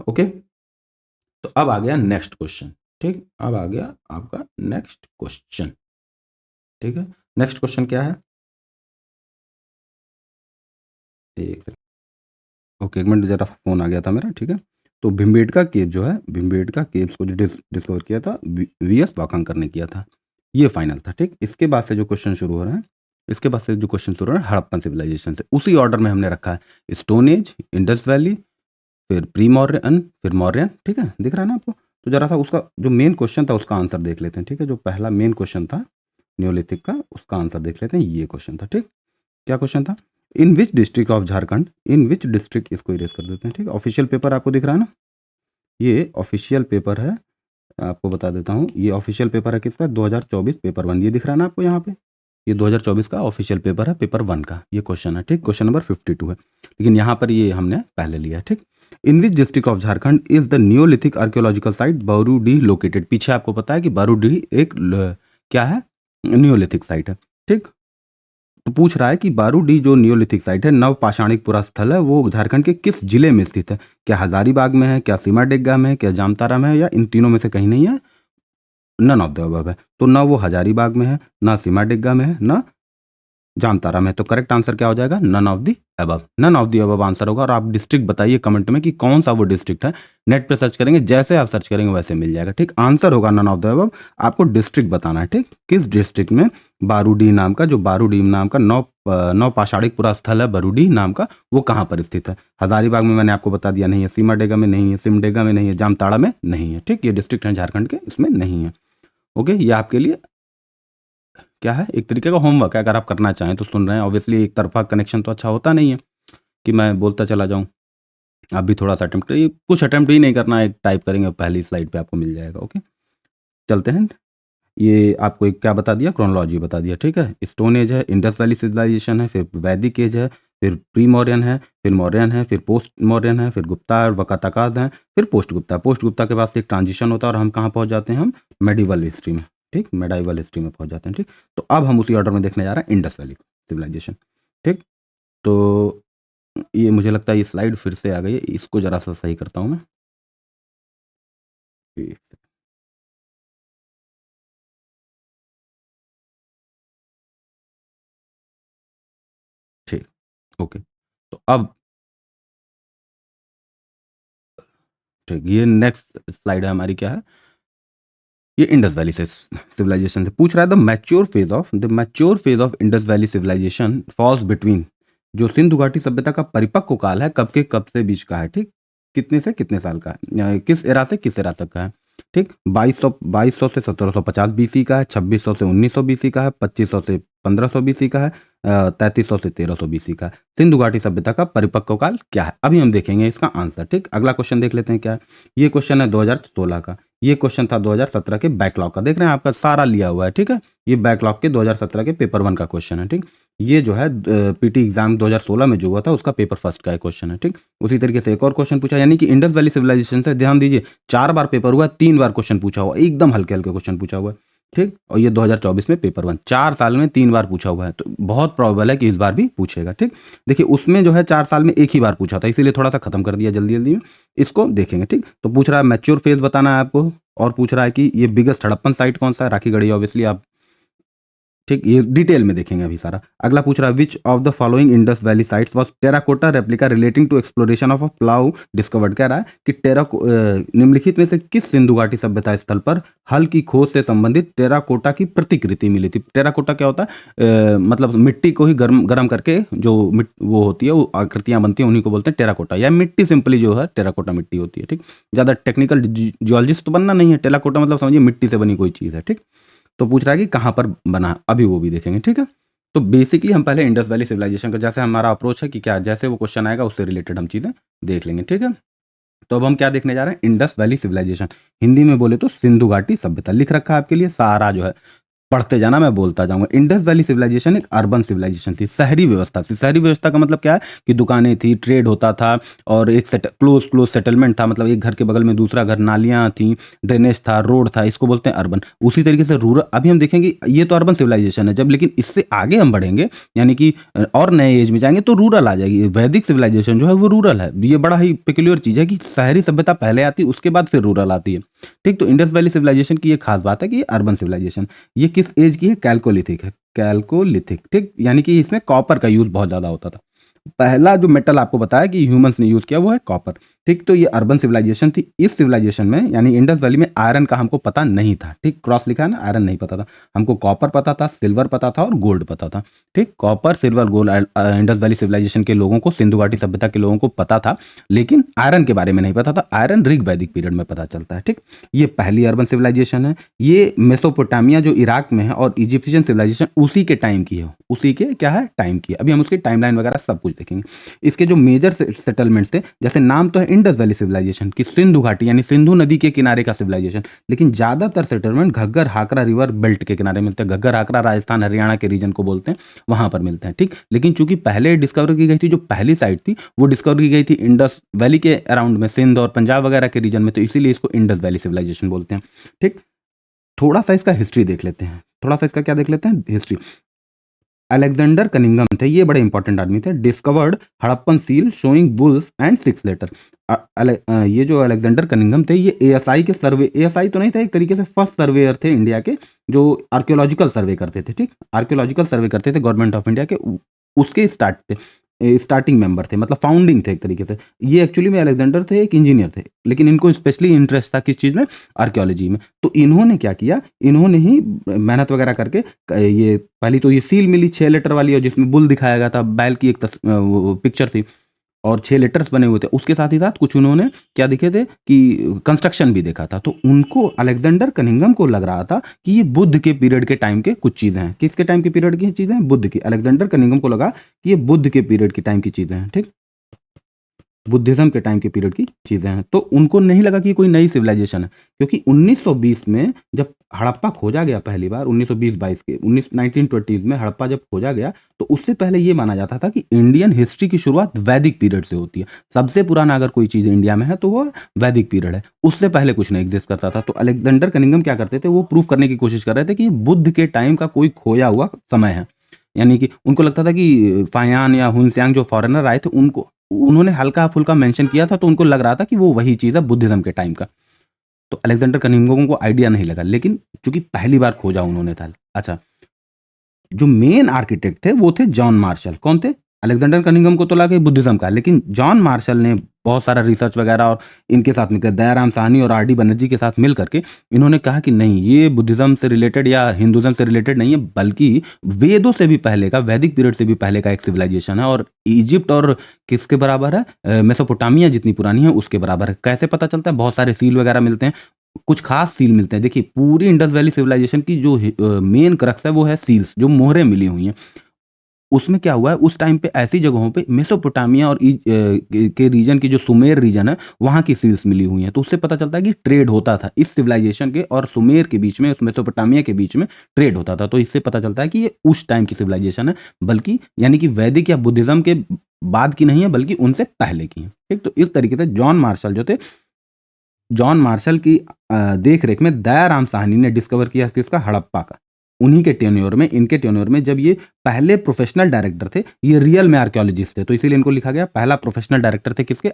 ओके। तो अब आ गया नेक्स्ट क्वेश्चन। ठीक, अब आ गया आपका नेक्स्ट क्वेश्चन। ठीक है, नेक्स्ट क्वेश्चन क्या है? एक सेकंड, ओके, एक मिनट, जरा सा फोन आ गया था मेरा। ठीक है, तो भीमबेटका केव जो है, भीमबेटका केव्स को जो डिस्कवर किया था वीएस वाकांकर ने किया था। ये फाइनल था। ठीक, इसके बाद से जो क्वेश्चन शुरू हो रहा है, इसके बाद से जो क्वेश्चन शुरू हो रहा है हड़प्पन सिविलाइजेशन से, उसी ऑर्डर में हमने रखा है। स्टोन एज, इंडस वैली, फिर प्री मौर्यन, फिर मौर्यन। ठीक है, दिख रहा है ना आपको? तो जरा सा उसका जो मेन क्वेश्चन था उसका आंसर देख लेते हैं। ठीक है, जो पहला मेन क्वेश्चन था न्योलिथिक का, उसका आंसर देख लेते हैं। ये क्वेश्चन था। ठीक, क्या क्वेश्चन था? In which district of Jharkhand, in which district, इसको इरेज कर देते हैं। ठीक, ऑफिशियल पेपर आपको दिख रहा है ना, ये ऑफिशियल पेपर है। आपको बता देता हूँ, ये ऑफिशियल पेपर है किसका? 2024 पेपर 1। ये दिख रहा है ना आपको यहाँ पे? ये 2024 का ऑफिशियल पेपर है, पेपर 1 का ये क्वेश्चन है। ठीक, क्वेश्चन नंबर 52 है, लेकिन यहाँ पर ये हमने पहले लिया है। ठीक, in which district of Jharkhand is the neolithic archaeological site Barudih located? पीछे आपको पता है कि बारूडी एक क्या है? न्योलिथिक साइट है। ठीक, तो पूछ रहा है कि बारूडी जो नियोलिथिक साइट है, नव पाषाणिक पुरा स्थल है, वो झारखंड के किस जिले में स्थित है? क्या हजारीबाग में है, क्या सिमडेगा में है, क्या जामतारा में है, या इन तीनों में से कहीं नहीं है? नन ऑफ द अबव है। तो ना वो हजारीबाग में है, ना सिमडेगा में है, ना जामतारा में। तो करेक्ट आंसर क्या हो जाएगा? None of the above. None of the above answer होगा। और आप डिस्ट्रिक्ट बताइए कमेंट में कि कौन सा वो डिस्ट्रिक्ट है। नेट पे सर्च करेंगे, जैसे आप सर्च करेंगे वैसे मिल जाएगा। ठीक, आंसर होगा नन ऑफ द अबव। आपको डिस्ट्रिक्ट बताना है। ठीक, किस डिस्ट्रिक्ट में बारूडी नाम का, जो बारूडी नाम का नौ पाषाणिक पुरा स्थल है बारूडी नाम का, वो कहाँ पर स्थित है? हजारीबाग में मैंने आपको बता दिया नहीं है, सिमडेगा में नहीं है, सिमडेगा में नहीं है, जामताड़ा में नहीं है। ठीक, ये डिस्ट्रिक्ट है झारखंड के, इसमें नहीं है। ओके, ये आपके लिए क्या है? एक तरीके का होमवर्क है, अगर आप करना चाहें तो। सुन रहे हैं, ऑब्वियसली एक तरफा कनेक्शन तो अच्छा होता नहीं है कि मैं बोलता चला जाऊं। आप भी थोड़ा सा अटेम्प्ट करिए, कुछ अटेम्प्ट ही नहीं करना है, टाइप करेंगे पहली स्लाइड पे आपको मिल जाएगा। ओके, चलते हैं। ये आपको एक क्या बता दिया? क्रोनोलॉजी बता दिया। ठीक है, स्टोन एज है, इंडस वैली सिविलाइजेशन है, फिर वैदिक एज है, फिर प्री मौर्यन है, फिर मौर्यन है, फिर पोस्ट मौर्यन है, फिर गुप्ता और वकातकाज है, फिर पोस्ट गुप्ता। पोस्ट गुप्ता के बाद से एक ट्रांजिशन होता है और हम कहाँ पहुँच जाते हैं? हम मेडिवल हिस्ट्री में। ठीक, मेडाइवल हिस्ट्री में पहुँच जाते हैं। ठीक, तो अब हम उसी ऑर्डर में देखने जा रहे हैं इंडस वैली सिविलाइजेशन। ठीक, तो ये मुझे लगता है ये स्लाइड फिर से आ गई है, इसको जरा सा सही करता हूँ मैं। ठीक, ओके, तो अब ठीक, ये नेक्स्ट स्लाइड है हमारी, क्या है? ये इंडस वैली से सिविलाइजेशन से पूछ रहा है। The mature phase of Indus valley civilisation falls between, जो सिंधु घाटी सभ्यता का परिपक्व काल है, कब के कब से बीच का है? ठीक, कितने से कितने साल का है, किस एरा से किस एरा तक का है? ठीक, 2200 से 1750 बीसी का है, 2600 से 1900 बीसी का है, 2500 से 1500 बीसी का है, 3300 से 1300 बीसी का है। सिंधु घाटी सभ्यता का परिपक्व काल क्या है? अभी हम देखेंगे इसका आंसर। ठीक, अगला क्वेश्चन देख लेते हैं क्या है। ये क्वेश्चन है 2016 का, ये क्वेश्चन था 2017 के बैकलॉग का। देख रहे हैं, आपका सारा लिया हुआ है। ठीक है, ये बैकलॉग के 2017 के पेपर 1 का क्वेश्चन है। ठीक, ये जो है पीटी एग्जाम 2016 में जो हुआ था उसका पेपर फर्स्ट का क्वेश्चन है। ठीक, उसी तरीके से एक और क्वेश्चन पूछा, यानी कि इंडस वैली सिविलाइजेशन से ध्यान दीजिए 4 बार पेपर हुआ है, 3 बार क्वेश्चन पूछा हुआ, एकदम हल्के हल्के क्वेश्चन पूछा हुआ है। ठीक। और ये 2024 में पेपर 1 4 साल में 3 बार पूछा हुआ है, तो बहुत प्रोबेबल है कि इस बार भी पूछेगा। ठीक। देखिए उसमें जो है 4 साल में एक ही बार पूछा था, इसीलिए थोड़ा सा खत्म कर दिया जल्दी-जल्दी में। इसको देखेंगे। ठीक। तो पूछ रहा है मैच्योर फेज बताना है आपको, और पूछ रहा है कि ये बिगेस्ट हड़प्पन साइट कौन सा है, राखीगढ़ी ऑब्वियसली आप ठीक, ये डिटेल में देखेंगे अभी सारा। अगला पूछ रहा है which of the following Indus valley sites was terracotta replica relating to exploration of a plough discovered. कह रहा है कि निम्नलिखित में से किस सिंधु घाटी सभ्यता स्थल पर हल की खोज से संबंधित टेराकोटा की प्रतिकृति मिली थी। टेराकोटा क्या होता है, मतलब मिट्टी को ही गर्म गर्म करके जो वो होती है, वो आकृतियां बनती हैं, उन्हीं को बोलते हैं टेराकोटा, या मिट्टी सिंपली जो है टेराकोटा मिट्टी होती है। ठीक। ज़्यादा टेक्निकल जियोलॉजिस्ट तो बनना नहीं है, टेराकोटा मतलब समझिए मिट्टी से बनी कोई चीज़ है। ठीक। तो पूछ रहा है कि कहाँ पर बना, अभी वो भी देखेंगे। ठीक है। तो बेसिकली हम पहले इंडस वैली सिविलाइजेशन का जैसे हमारा अप्रोच है कि क्या जैसे वो क्वेश्चन आएगा उससे रिलेटेड हम चीज़ें देख लेंगे। ठीक है। तो अब हम क्या देखने जा रहे हैं, इंडस वैली सिविलाइजेशन, हिंदी में बोले तो सिंधु घाटी सभ्यता। लिख रखा है आपके लिए सारा जो है, पढ़ते जाना, मैं बोलता जाऊंगा। इंडस वैली सिविलाइजेशन एक अर्बन सिविलाइजेशन थी, शहरी व्यवस्था थी। शहरी व्यवस्था का मतलब क्या है कि दुकानें थी, ट्रेड होता था, और एक क्लोज सेटलमेंट था, मतलब एक घर के बगल में दूसरा घर, नालियां थी, ड्रेनेज था, रोड था, इसको बोलते हैं अर्बन। उसी तरीके से रूरल, अभी हम देखेंगे ये तो अर्बन सिविलाइजेशन है जब, लेकिन इससे आगे हम बढ़ेंगे यानी कि और नए एज में जाएंगे तो रूरल आ जाएगी। वैदिक सिविलाइजेशन जो है वो रूरल है। ये बड़ा ही पेक्यूलियर चीज है कि शहरी सभ्यता पहले आती है, उसके बाद फिर रूरल आती है। ठीक। तो इंडस वैली सिविलाइजेशन की ये खास बात है कि ये अर्बन सिविलाइजेशन, ये किस एज की है, कैल्कोलिथिक है, कैल्कोलिथिक। ठीक। यानी कि इसमें कॉपर का यूज बहुत ज्यादा होता था। पहला जो मेटल आपको बताया कि ह्यूमंस ने यूज किया वो है कॉपर। ठीक। तो ये अर्बन सिविलाइजेशन थी। इस सिविलाइजेशन में यानी इंडस वैली में आयरन का हमको पता नहीं था। ठीक। क्रॉस लिखा है ना, आयरन नहीं पता था हमको, कॉपर पता था, सिल्वर पता था और गोल्ड पता था। ठीक। Copper, silver, gold Indus valley civilisation के लोगों को, सिंधु घाटी सभ्यता के लोगों को पता था, लेकिन आयरन के बारे में नहीं पता था। आयरन ऋग वैदिक पीरियड में पता चलता है। ठीक। ये पहली अर्बन सिविलाइजेशन है। ये मेसोपोटामिया जो इराक में है और इजिप्शियन सिविलाइजेशन उसी के टाइम की है, उसी के क्या है टाइम की है। अभी हम उसकी टाइमलाइन वगैरह सब कुछ देखेंगे। इसके जो मेजर सेटलमेंट्स थे, जैसे नाम तो है इंडस वैली सिविलाइजेशन की, सिंधु घाटी यानी सिंधु नदी के किनारे का सिविलाइजेशन, लेकिन ज्यादातर सेटलमेंट घग्गर हाकरा रिवर बेल्ट के किनारे मिलते हैं। घग्गर हाकरा राजस्थान हरियाणा के रीजन को बोलते हैं, वहां पर मिलते हैं। ठीक। लेकिन चूंकि पहले डिस्कवर की गई थी, जो पहली साइट थी वो डिस्कवर की गई थी इंडस वैली के अराउंड में, सिंध और पंजाब वगैरह के रीजन में, तो इसीलिए इसको इंडस वैली सिविलाइजेशन बोलते हैं। ठीक। थोड़ा सा इसका हिस्ट्री देख लेते हैं, थोड़ा सा इसका क्या देख लेते हैं, हिस्ट्री। अलेक्जेंडर कनिंगम थे, ये बड़े इंपॉर्टेंट आदमी थे। Discovered Harappan seal showing bulls and 6 letter. ये जो अलेक्जेंडर कनिंगम थे, ये एएसआई के सर्वे, एएसआई तो नहीं था, एक तरीके से फर्स्ट सर्वेयर थे इंडिया के, जो आर्कियोलॉजिकल सर्वे करते थे। ठीक। आर्कियोलॉजिकल सर्वे करते थे गवर्नमेंट ऑफ इंडिया के, उसके स्टार्टिंग मेंबर थे, मतलब फाउंडिंग थे एक तरीके से। ये एक्चुअली में अलेक्जेंडर थे, एक इंजीनियर थे, लेकिन इनको स्पेशली इंटरेस्ट था किस चीज़ में, आर्कियोलॉजी में। तो इन्होंने क्या किया, इन्होंने ही मेहनत वगैरह करके ये पहली तो ये सील मिली 6 लेटर वाली, और जिसमें बुल दिखाया गया था, बैल की एक पिक्चर थी और 6 लेटर्स बने हुए थे। उसके साथ ही साथ कुछ उन्होंने क्या दिखे थे कि कंस्ट्रक्शन भी देखा था। तो उनको, अलेक्जेंडर कनिंगम को लग रहा था कि ये बुद्ध के पीरियड के टाइम के कुछ चीज़ें हैं। किसके टाइम के पीरियड की चीज़ें हैं, बुद्ध की। अलेक्जेंडर कनिंगम को लगा कि ये बुद्ध के पीरियड के टाइम की चीज़ें हैं। ठीक। बुद्धिज्म के टाइम के पीरियड की चीज़ें हैं। तो उनको नहीं लगा कि कोई नई सिविलाइजेशन है, क्योंकि 1920 में जब हड़प्पा खोजा गया पहली बार, 1920-22 के 1920s में हड़प्पा जब खोजा गया, तो उससे पहले ये माना जाता था कि इंडियन हिस्ट्री की शुरुआत वैदिक पीरियड से होती है। सबसे पुराना अगर कोई चीज़ इंडिया में है तो वो वैदिक पीरियड है, उससे पहले कुछ नहीं एग्जिस्ट करता था। तो अलेक्जेंडर कनिंगम क्या करते थे, वो प्रूव करने की कोशिश कर रहे थे कि ये बुद्ध के टाइम का कोई खोया हुआ समय है। यानी कि उनको लगता था कि फायान या हुनस्यांग जो फॉरेनर आए थे, उनको उन्होंने हल्का-फुल्का मेंशन किया था, तो उनको लग रहा था कि वो वही चीज़ है बुद्धिज़्म के टाइम का। तो अलेक्जेंडर कनिंगम को आइडिया नहीं लगा, लेकिन चूँकि पहली बार खोजा उन्होंने था। अच्छा, जो मेन आर्किटेक्ट थे वो थे जॉन मार्शल। कौन थे? अलेक्जेंडर कनिंघम को तो लगा कि बुद्धिज़्म का है, लेकिन जॉन मार्शल ने बहुत सारा रिसर्च वगैरह और इनके साथ मिलकर दयाराम साहनी और आर.डी. बनर्जी के साथ मिल करके इन्होंने कहा कि नहीं, ये बुद्धिज़्म से रिलेटेड या हिंदुइज़्म से रिलेटेड नहीं है, बल्कि वेदों से भी पहले का, वैदिक पीरियड से भी पहले का एक सिविलाइजेशन है, और इजिप्ट और किसके बराबर है, मेसोपोटामिया जितनी पुरानी है उसके बराबर है। कैसे पता चलता है? बहुत सारे सील वगैरह मिलते हैं, कुछ खास सील मिलते हैं। देखिए, पूरी इंडस वैली सिविलाइजेशन की जो मेन क्रक्स है वो है सील्स, जो मोहरें मिली हुई हैं। उसमें क्या हुआ है, उस टाइम पे ऐसी जगहों पे मेसोपोटामिया और के रीजन की जो सुमेर रीजन है, वहाँ की सील्स मिली हुई हैं। तो उससे पता चलता है कि ट्रेड होता था इस सिविलाइजेशन के और सुमेर के बीच में, उस मेसोपोटामिया के बीच में ट्रेड होता था। तो इससे पता चलता है कि ये उस टाइम की सिविलाइजेशन है, बल्कि यानी कि वैदिक या बुद्धिज़्म के बाद की नहीं है, बल्कि उनसे पहले की है। ठीक? तो इस तरीके से जॉन मार्शल जो थे, जॉन मार्शल की देख रेख में दयाराम साहनी ने डिस्कवर किया किसका, हड़प्पा का। उन्हीं के टेन्योर में, इनके टेन्योर में, जब ये पहले प्रोफेशनल डायरेक्टर थे, ये रियल में आर्कियोलॉजिस्ट थे, तो इसीलिए इनको लिखा गया पहला प्रोफेशनल डायरेक्टर थे किसके,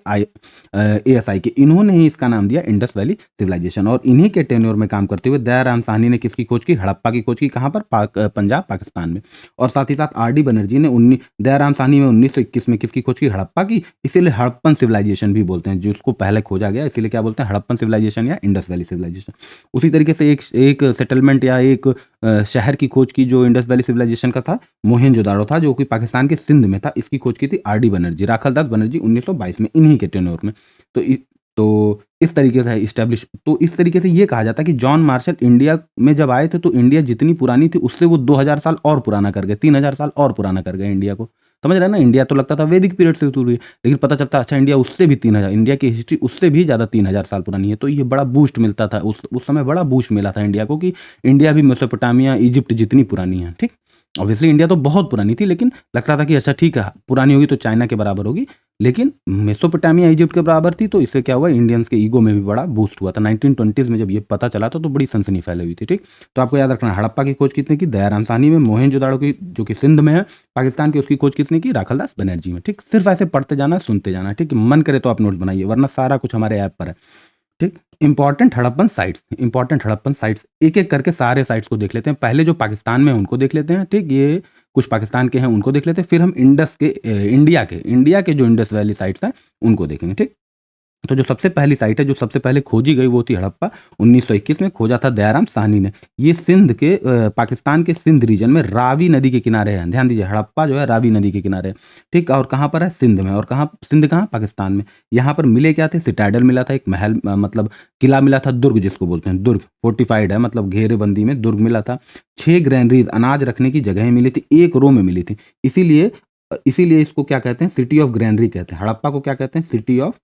एएसआई के। इन्होंने ही इसका नाम दिया इंडस वैली सिविलाइजेशन। और इन्हीं के टेन्योर में काम करते हुए दयाराम साहनी ने किसकी खोज की, हड़प्पा की खोज की। कहाँ पर, पंजाब पाकिस्तान में। और साथ ही साथ आर डी बनर्जी ने दयाराम साहनी में 1921 में किसकी खोज की, हड़प्पा की। इसीलिए हड़प्पन सिविलाइजेशन भी बोलते हैं, जिसको पहले खोजा गया, इसीलिए क्या बोलते हैं, हड़प्पन सिविलाइजेशन या इंडस वैली सिविलाइजेशन। उसी तरीके से एक सेटलमेंट या एक शहर की खोज की जो इंडस वैली सिविलाइजेशन का था, मोहनजोदाड़ो था, जो कि पाकिस्तान के सिंध में था। इसकी खोज की थी आर डी बनर्जी, राखलदास बनर्जी 1922 में, इन्हीं के टेन्योर में। तो इस तरीके से इस्टेब्लिश, तो इस तरीके से ये कहा जाता है कि जॉन मार्शल इंडिया में जब आए थे, तो इंडिया जितनी पुरानी थी उससे वो 2000 साल और पुराना कर गए, 3000 साल और पुराना कर गए इंडिया को। समझ रहे हैं ना, इंडिया तो लगता था वैदिक पीरियड से शुरू हुई, लेकिन पता चलता अच्छा इंडिया उससे भी 3000, इंडिया की हिस्ट्री उससे भी ज़्यादा 3000 साल पुरानी है। तो ये बड़ा बूस्ट मिलता था उस समय, बड़ा बूस्ट मिला था इंडिया को कि इंडिया भी मेसोपोटामिया, इजिप्ट जितनी पुरानी है। ठीक, ऑब्वियसली इंडिया तो बहुत पुरानी थी, लेकिन लगता था कि अच्छा ठीक है, पुरानी होगी तो चाइना के बराबर होगी, लेकिन मेसोपोटामिया इजिप्ट के बराबर थी। तो इससे क्या हुआ, इंडियंस के ईगो में भी बड़ा बूस्ट हुआ था। 1920s में जब ये पता चला था तो बड़ी सनसनी फैली हुई थी। ठीक, तो आपको याद रखना, हड़प्पा की खोज किसने की, दयाराम साहनी में। मोहनजोदाड़ो की, जो कि सिंध में है पाकिस्तान की, उसकी खोज किसने की, राखलदास बनर्जी में। ठीक, सिर्फ ऐसे पढ़ते जाना, सुनते जाना। ठीक, मन करे तो आप नोट बनाइए, वरना सारा कुछ हमारे ऐप पर है। ठीक, important Harappan sites, important Harappan sites, एक एक करके सारे साइट्स को देख लेते हैं। पहले जो पाकिस्तान में है उनको देख लेते हैं। ठीक, ये कुछ पाकिस्तान के हैं उनको देख लेते हैं, फिर हम इंडिया के जो इंडस वैली साइट्स हैं उनको देखेंगे। ठीक, तो जो सबसे पहली साइट है, जो सबसे पहले खोजी गई, वो थी हड़प्पा। 1921 में खोजा था दयाराम साहनी ने। ये सिंध के पाकिस्तान के सिंध रीजन में रावी नदी के किनारे है। ध्यान दीजिए, हड़प्पा जो है रावी नदी के किनारे है। ठीक, और कहाँ पर है, सिंध में। और कहाँ, सिंध कहाँ, पाकिस्तान में। यहाँ पर मिले क्या थे, सिटाडल मिला था, एक महल, मतलब किला मिला था, दुर्ग जिसको बोलते हैं, दुर्ग फोर्टिफाइड है, मतलब घेरेबंदी में दुर्ग मिला था। 6 ग्रैनरीज, अनाज रखने की जगह मिली थी, एक रो में मिली थी। इसीलिए इसीलिए इसको क्या कहते हैं, सिटी ऑफ ग्रैनरी कहते हैं। हड़प्पा को क्या कहते हैं, सिटी ऑफ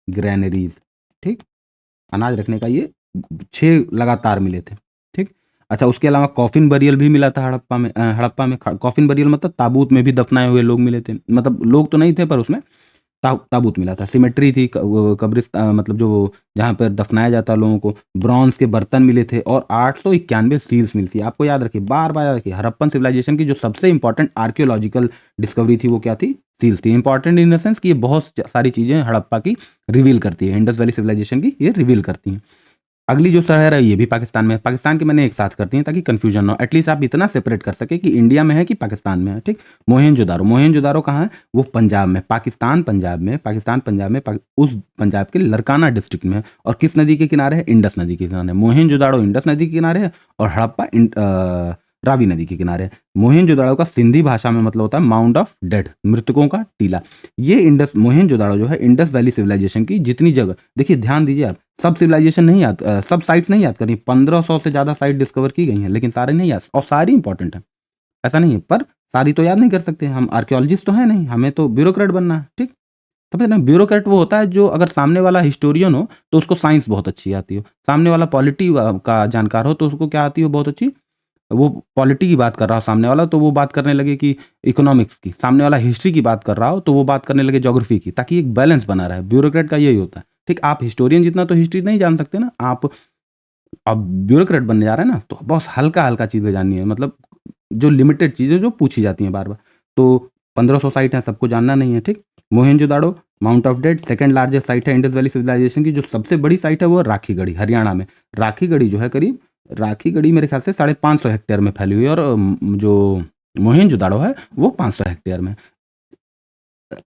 ग्रैनरीज। ठीक, अनाज रखने का ये 6 लगातार मिले थे। ठीक, अच्छा, उसके अलावा कॉफिन बरियल भी मिला था हड़प्पा में। कॉफिन बरियल मतलब ताबूत में भी दफनाए हुए लोग मिले थे, मतलब लोग तो नहीं थे पर उसमें ताबूत मिला था। सिमेट्री थी, कब्रिस्तान, मतलब जो जहाँ पर दफनाया जाता लोगों को। ब्रॉन्ज के बर्तन मिले थे और 891 सील्स मिली थी। आपको याद रखिए, बार बार याद रखिए, हड़प्पन सिविलाइजेशन की जो सबसे इंपॉर्टेंट आर्कियोलॉजिकल डिस्कवरी थी वो क्या थी, सील्स थी। इंपॉर्टेंट इन द सेंस कि ये बहुत सारी चीज़ें हड़प्पा की रिवील करती है, इंडस वैली सिविलाइजेशन की ये रिवील करती हैं। अगली जो शहर है ये भी पाकिस्तान में है। पाकिस्तान के मैंने एक साथ करती हैं ताकि कंफ्यूजन ना हो, एटलीस्ट आप इतना सेपरेट कर सके कि इंडिया में है कि पाकिस्तान में है। ठीक, मोहनजोदारो कहाँ है, वो पंजाब में, पाकिस्तान पंजाब में, उस पंजाब के लरकाना डिस्ट्रिक्ट में है। और किस नदी के किनारे है, इंडस नदी के किनारे। मोहनजोदाड़ो इंडस नदी के किनारे है और हड़प्पा रावी नदी के किनारे है। मोहनजोदाड़ो का सिंधी भाषा में मतलब होता है माउंट ऑफ डेड, मृतकों का टीला। ये मोहनजोदाड़ो जो है इंडस वैली सिविलाइजेशन की जितनी जगह, देखिए ध्यान दीजिए आप, सब सिविलाइजेशन नहीं याद, सब साइट्स नहीं याद करनी, 1500 से ज़्यादा साइट डिस्कवर की गई हैं, लेकिन सारे नहीं याद, और सारी इंपॉर्टेंट है, ऐसा नहीं है, पर सारी तो याद नहीं कर सकते। हम आर्कियोलॉजिस्ट तो है नहीं, हमें तो ब्यूरोक्रेट बनना है। ठीक, समझ रहे हैं, ब्यूरोक्रेट वो होता है जो अगर सामने वाला हिस्टोरियन हो तो उसको साइंस बहुत अच्छी आती हो, सामने वाला पॉलिटी का जानकार हो तो उसको क्या आती हो, बहुत अच्छी, वो पॉलिटी की बात कर रहा हो सामने वाला तो वो बात करने लगे कि इकोनॉमिक्स की, सामने वाला हिस्ट्री की बात कर रहा हो तो वो बात करने लगे ज्योग्राफी की, ताकि एक बैलेंस बना रहे। ब्यूरोक्रेट का यही होता है। ठीक, आप हिस्टोरियन जितना तो हिस्ट्री नहीं जान सकते ना, आप अब ब्यूरोक्रेट बनने जा रहे हैं ना, तो बहुत हल्का चीज़ें जाननी है, मतलब जो लिमिटेड चीज़ें जो पूछी जाती हैं बार बार। तो 1500 साइट है, सबको जानना नहीं है। ठीक, Mohenjodaro, mount of dead, second largest site है इंडस वैली सिविलाइजेशन की। जो सबसे बड़ी साइट है वो राखीगढ़ी, हरियाणा में। राखीगढ़ी जो है करीब, राखीगढ़ी मेरे ख्याल से 550 हेक्टेयर में फैली हुई है, और जो मोहनजोदाड़ो है वो 500 हेक्टेयर में।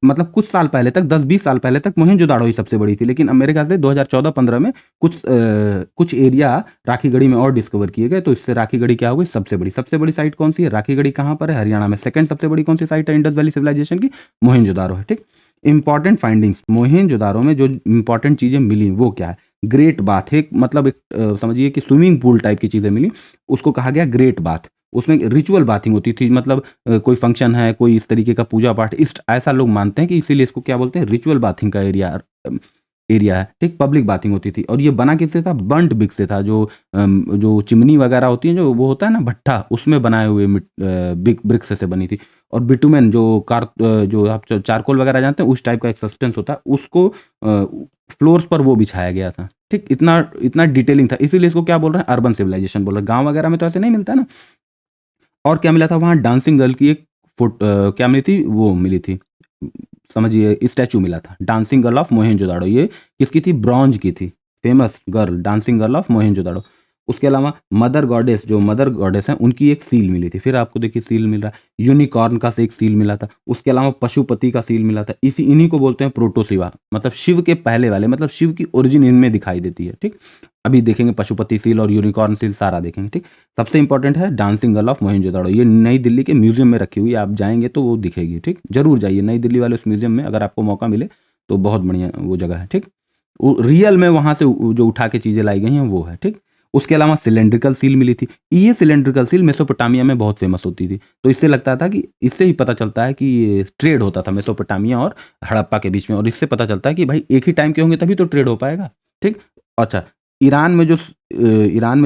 मतलब कुछ साल पहले तक, 10-20 साल पहले तक मोहनजोदाड़ो ही सबसे बड़ी थी, लेकिन अब मेरे ख्याल से 2014-15 में कुछ एरिया राखीगढ़ी में और डिस्कवर किए गए, तो इससे राखीगढ़ी क्या हो गई, सबसे बड़ी। सबसे बड़ी साइट कौन सी है, राखीगढ़ी कहाँ पर है, हरियाणा में। सेकंड सबसे बड़ी कौन सी साइट है इंडस वैली सिविलाइजेशन की, मोहनजोदारो है। ठीक, इंपॉर्टेंट फाइंडिंग्स, मोहनजोदारो में जो इंपॉर्टेंट चीज़ें मिली वो क्या है, ग्रेट बाथ, एक मतलब एक समझिए कि स्विमिंग पूल टाइप की चीज़ें मिली, उसको कहा गया ग्रेट बाथ। उसमें रिचुअल बाथिंग होती थी, मतलब कोई फंक्शन है, कोई इस तरीके का पूजा पाठ, इस ऐसा लोग मानते हैं कि इसीलिए इसको क्या बोलते हैं, रिचुअल बाथिंग का एरिया। एरिया है, ठीक? पब्लिक बाथिंग होती थी और ये बना किससे था? बर्न्ट ब्रिक से था, जो चिमनी वगैरह होती है, जो वो होता है ना भट्ठा, उसमें बनाए हुए बिग ब्रिक्स से बनी थी। और बिटुमेन जो आप चारकोल वगैरह जानते हैं, उस टाइप का एक सब्सटेंस होता है, उसको फ्लोर्स पर वो बिछाया गया था, ठीक? इतना इतना डिटेलिंग था, इसीलिए इसको क्या बोल रहे हैं? अर्बन सिविलाइजेशन बोल रहे हैं। गाँव वगैरह में तो ऐसे नहीं मिलता ना। और क्या मिला था वहाँ? डांसिंग गर्ल की एक क्या मिली थी? वो मिली थी, समझिए स्टैचू मिला था, डांसिंग गर्ल ऑफ मोहेंजोदाड़ो। ये किसकी थी? ब्रॉन्ज की थी, famous girl, dancing girl of Mohenjodaro. उसके अलावा मदर गॉडेस, जो मदर गॉडेस हैं, उनकी एक सील मिली थी। फिर आपको देखिए सील मिल रहा है, यूनिकॉर्न का से एक सील मिला था। उसके अलावा पशुपति का सील मिला था। इन्हीं को बोलते हैं प्रोटोसिवा, मतलब शिव के पहले वाले, मतलब शिव की ओरिजिन इनमें दिखाई देती है, ठीक? अभी देखेंगे पशुपति सील और यूनिकॉर्न सील, सारा देखेंगे, ठीक? सबसे इंपॉर्टेंट है डांसिंग गर्ल ऑफ मोहेंजोदाड़ो। ये नई दिल्ली के म्यूजियम में रखी हुई है, आप जाएंगे तो वो दिखेगी, ठीक? जरूर जाइए नई दिल्ली वाले उस म्यूजियम में, अगर आपको मौका मिले तो बहुत बढ़िया वो जगह है, ठीक? रियल में वहां से जो उठा के चीजें लाई गई हैं वो है, ठीक? उसके अलावा सिलेंड्रिकल सील मिली थी। ये सिलेंड्रिकल सील मेसोपोटामिया में बहुत फेमस होती थी, तो इससे लगता था कि, इससे ही पता चलता है कि ये ट्रेड होता था मेसोपोटामिया और हड़प्पा के बीच में, और इससे पता चलता है कि भाई एक ही टाइम के होंगे तभी तो ट्रेड हो पाएगा, ठीक? अच्छा, ईरान में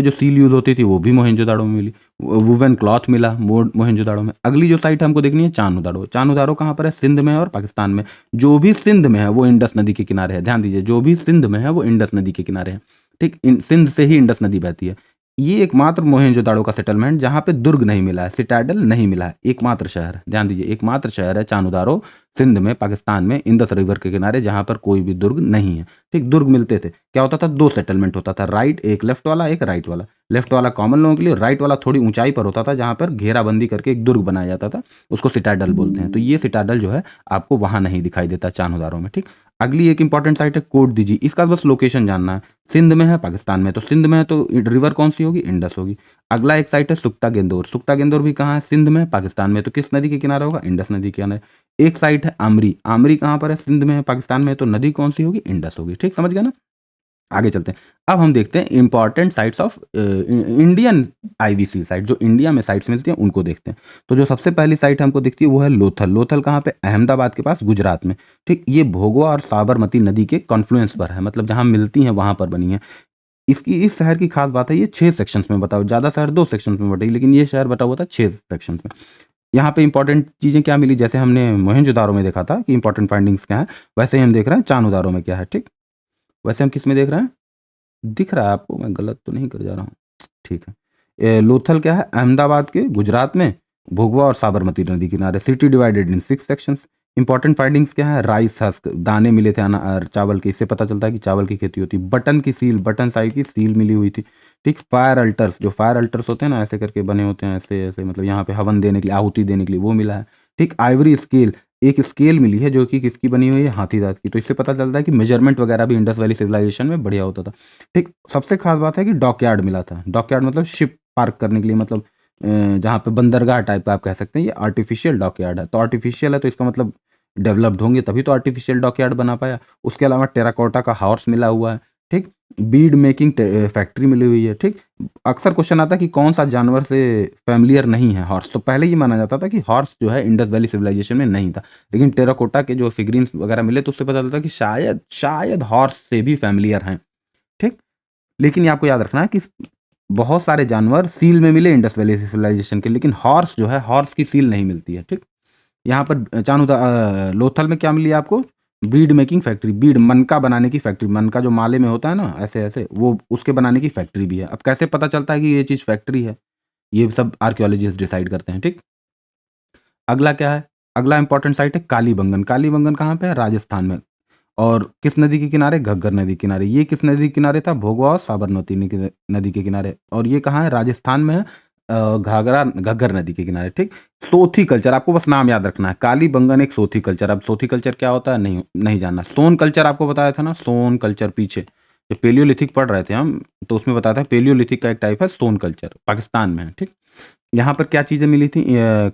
जो सील यूज़ होती थी वो भी मोहेंजोदाड़ो में मिली। वुवन क्लॉथ मिला मोहेंजोदाड़ो में। अगली जो साइट हमको देखनी है चानुदाड़ो। चानुदाड़ो कहाँ पर है? सिंध में है और पाकिस्तान में। जो भी सिंध में है वो इंडस नदी के किनारे है, ध्यान दीजिए, जो भी सिंध में है वो इंडस नदी के किनारे है, ठीक? सिंध से ही इंडस नदी बहती है। ये एकमात्र मोहेंजोदाड़ो का सेटलमेंट जहाँ पे दुर्ग नहीं मिला है, सिटाडेल नहीं मिला है, एकमात्र शहर, ध्यान दीजिए, एकमात्र शहर है चानुदारो, सिंध में, पाकिस्तान में, इंडस रिवर के किनारे, जहाँ पर कोई भी दुर्ग नहीं है, ठीक? दुर्ग मिलते थे, क्या होता था? 2 सेटलमेंट होता था, राइट, एक लेफ्ट वाला, एक राइट वाला। लेफ्ट वाला कॉमन लोगों के लिए, राइट वाला थोड़ी ऊंचाई पर होता था, जहाँ पर घेराबंदी करके एक दुर्ग बनाया जाता था, उसको सिटाडल बोलते हैं। तो ये सिटाडल जो है आपको वहां नहीं दिखाई देता चानुदारो में, ठीक? अगली एक इंपॉर्टेंट साइट है कोट दीजिए, इसका बस लोकेशन जानना है। सिंध में है, पाकिस्तान में, तो सिंध में है तो रिवर कौन सी होगी? इंडस होगी। अगला एक साइट है सुक्ता गेंदोर। सुक्ता गेंदोर भी कहाँ है? सिंध में, पाकिस्तान में, तो किस नदी के किनारे होगा? इंडस नदी के किनारे। एक साइट है आमरी। आमरी कहाँ पर है? सिंध में है, पाकिस्तान में है, तो नदी कौन सी होगी? इंडस होगी, ठीक? समझ गया ना? आगे चलते हैं। अब हम देखते हैं important sites of Indian IVC site, जो इंडिया में साइट्स मिलती हैं उनको देखते हैं। तो जो सबसे पहली साइट हमको दिखती है वो है लोथल। लोथल कहाँ पे? अहमदाबाद के पास, गुजरात में, ठीक? ये भोगवा और साबरमती नदी के कॉन्फ्लुएंस पर है, मतलब जहाँ मिलती हैं वहां पर बनी है। इस शहर की खास बात है, ये 6 सेक्शंस में बता हुआ, ज़्यादा शहर 2 सेक्शंस में बटे, लेकिन ये शहर बटा हुआ था 6 सेक्शंस में। यहाँ पे इंपॉर्टेंट चीज़ें क्या मिली? जैसे हमने मोहनजोदारो में देखा था कि इंपॉर्टेंट फाइंडिंग्स क्या है, वैसे ही हम देख रहे हैं चानुदारो में क्या है, ठीक? वैसे हम किस में देख रहे हैं? दिख रहा है आपको? मैं गलत तो नहीं कर जा रहा हूँ? ठीक है। लोथल क्या है? अहमदाबाद के, गुजरात में, भोगवा और साबरमती नदी किनारे। City divided in 6 sections. Important findings क्या है? राइस हस्क, दाने मिले थे चावल के, इससे पता चलता है कि चावल की खेती होती है। बटन की सील, बटन साइड की सील मिली हुई थी, ठीक? फायर अल्टर्स, जो फायर अल्टर्स होते हैं ना, ऐसे करके बने होते हैं, ऐसे ऐसे, मतलब यहाँ पे हवन देने के लिए, आहुति देने के लिए, वो मिला है, ठीक? आइवरी स्केल, एक स्केल मिली है जो कि किसकी बनी हुई है? हाथी दांत की। तो इससे पता चलता है कि मेजरमेंट वगैरह भी इंडस वैली सिविलाइजेशन में बढ़िया होता था, ठीक? सबसे खास बात है कि डॉकयार्ड मिला था। डॉकयार्ड मतलब शिप पार्क करने के लिए, मतलब जहाँ पे बंदरगाह टाइप का आप कह सकते हैं, ये आर्टिफिशियल डॉकयार्ड है। तो आर्टिफिशियल है तो इसका मतलब डेवलप्ड होंगे तभी तो आर्टिफिशियल डॉकयार्ड बना पाया। उसके अलावा टेराकोटा का हॉर्स मिला हुआ है, ठीक? बीड मेकिंग फैक्ट्री मिली हुई है, ठीक? अक्सर क्वेश्चन आता है कि कौन सा जानवर से फैमिलियर नहीं है हॉर्स, तो पहले ये माना जाता था कि हॉर्स जो है इंडस वैली सिविलाइजेशन में नहीं था, लेकिन टेराकोटा के जो फिगरीन्स वगैरह मिले तो उससे पता चलता है कि शायद शायद हॉर्स से भी फैमिलियर हैं, ठीक? लेकिन ये आपको याद रखना है कि बहुत सारे जानवर सील में मिले इंडस वैली सिविलाइजेशन के, लेकिन हॉर्स जो है, हॉर्स की सील नहीं मिलती है, ठीक? यहाँ पर लोथल में क्या मिली है आपको? बीड मेकिंग फैक्ट्री, बीड, मनका बनाने की फैक्ट्री। मनका जो माले में होता है ना, ऐसे ऐसे, वो उसके बनाने की फैक्ट्री भी है। अब कैसे पता चलता है कि ये चीज़ फैक्ट्री है? ये सब आर्कियोलॉजिस्ट डिसाइड करते हैं, ठीक? अगला क्या है? अगला इंपॉर्टेंट साइट है कालीबंगन। कालीबंगन कहाँ पे है? राजस्थान में। और किस नदी के किनारे? घग्गर नदी के किनारे। ये किस नदी के किनारे था? भोगवा और साबरमती नदी के किनारे। और ये कहाँ है? राजस्थान में है, घाघरा घग्गर नदी के किनारे, ठीक? सोथी कल्चर, आपको बस नाम याद रखना है, कालीबंगन एक सोथी कल्चर। अब सोथी कल्चर क्या होता है नहीं नहीं जानना। सोन कल्चर आपको बताया था ना, सोन कल्चर पीछे जो पेलियोलिथिक पढ़ रहे थे हम, तो उसमें बताया था पेलियोलिथिक का एक टाइप है सोन कल्चर, पाकिस्तान में है, ठीक? यहाँ पर क्या चीज़ें मिली थी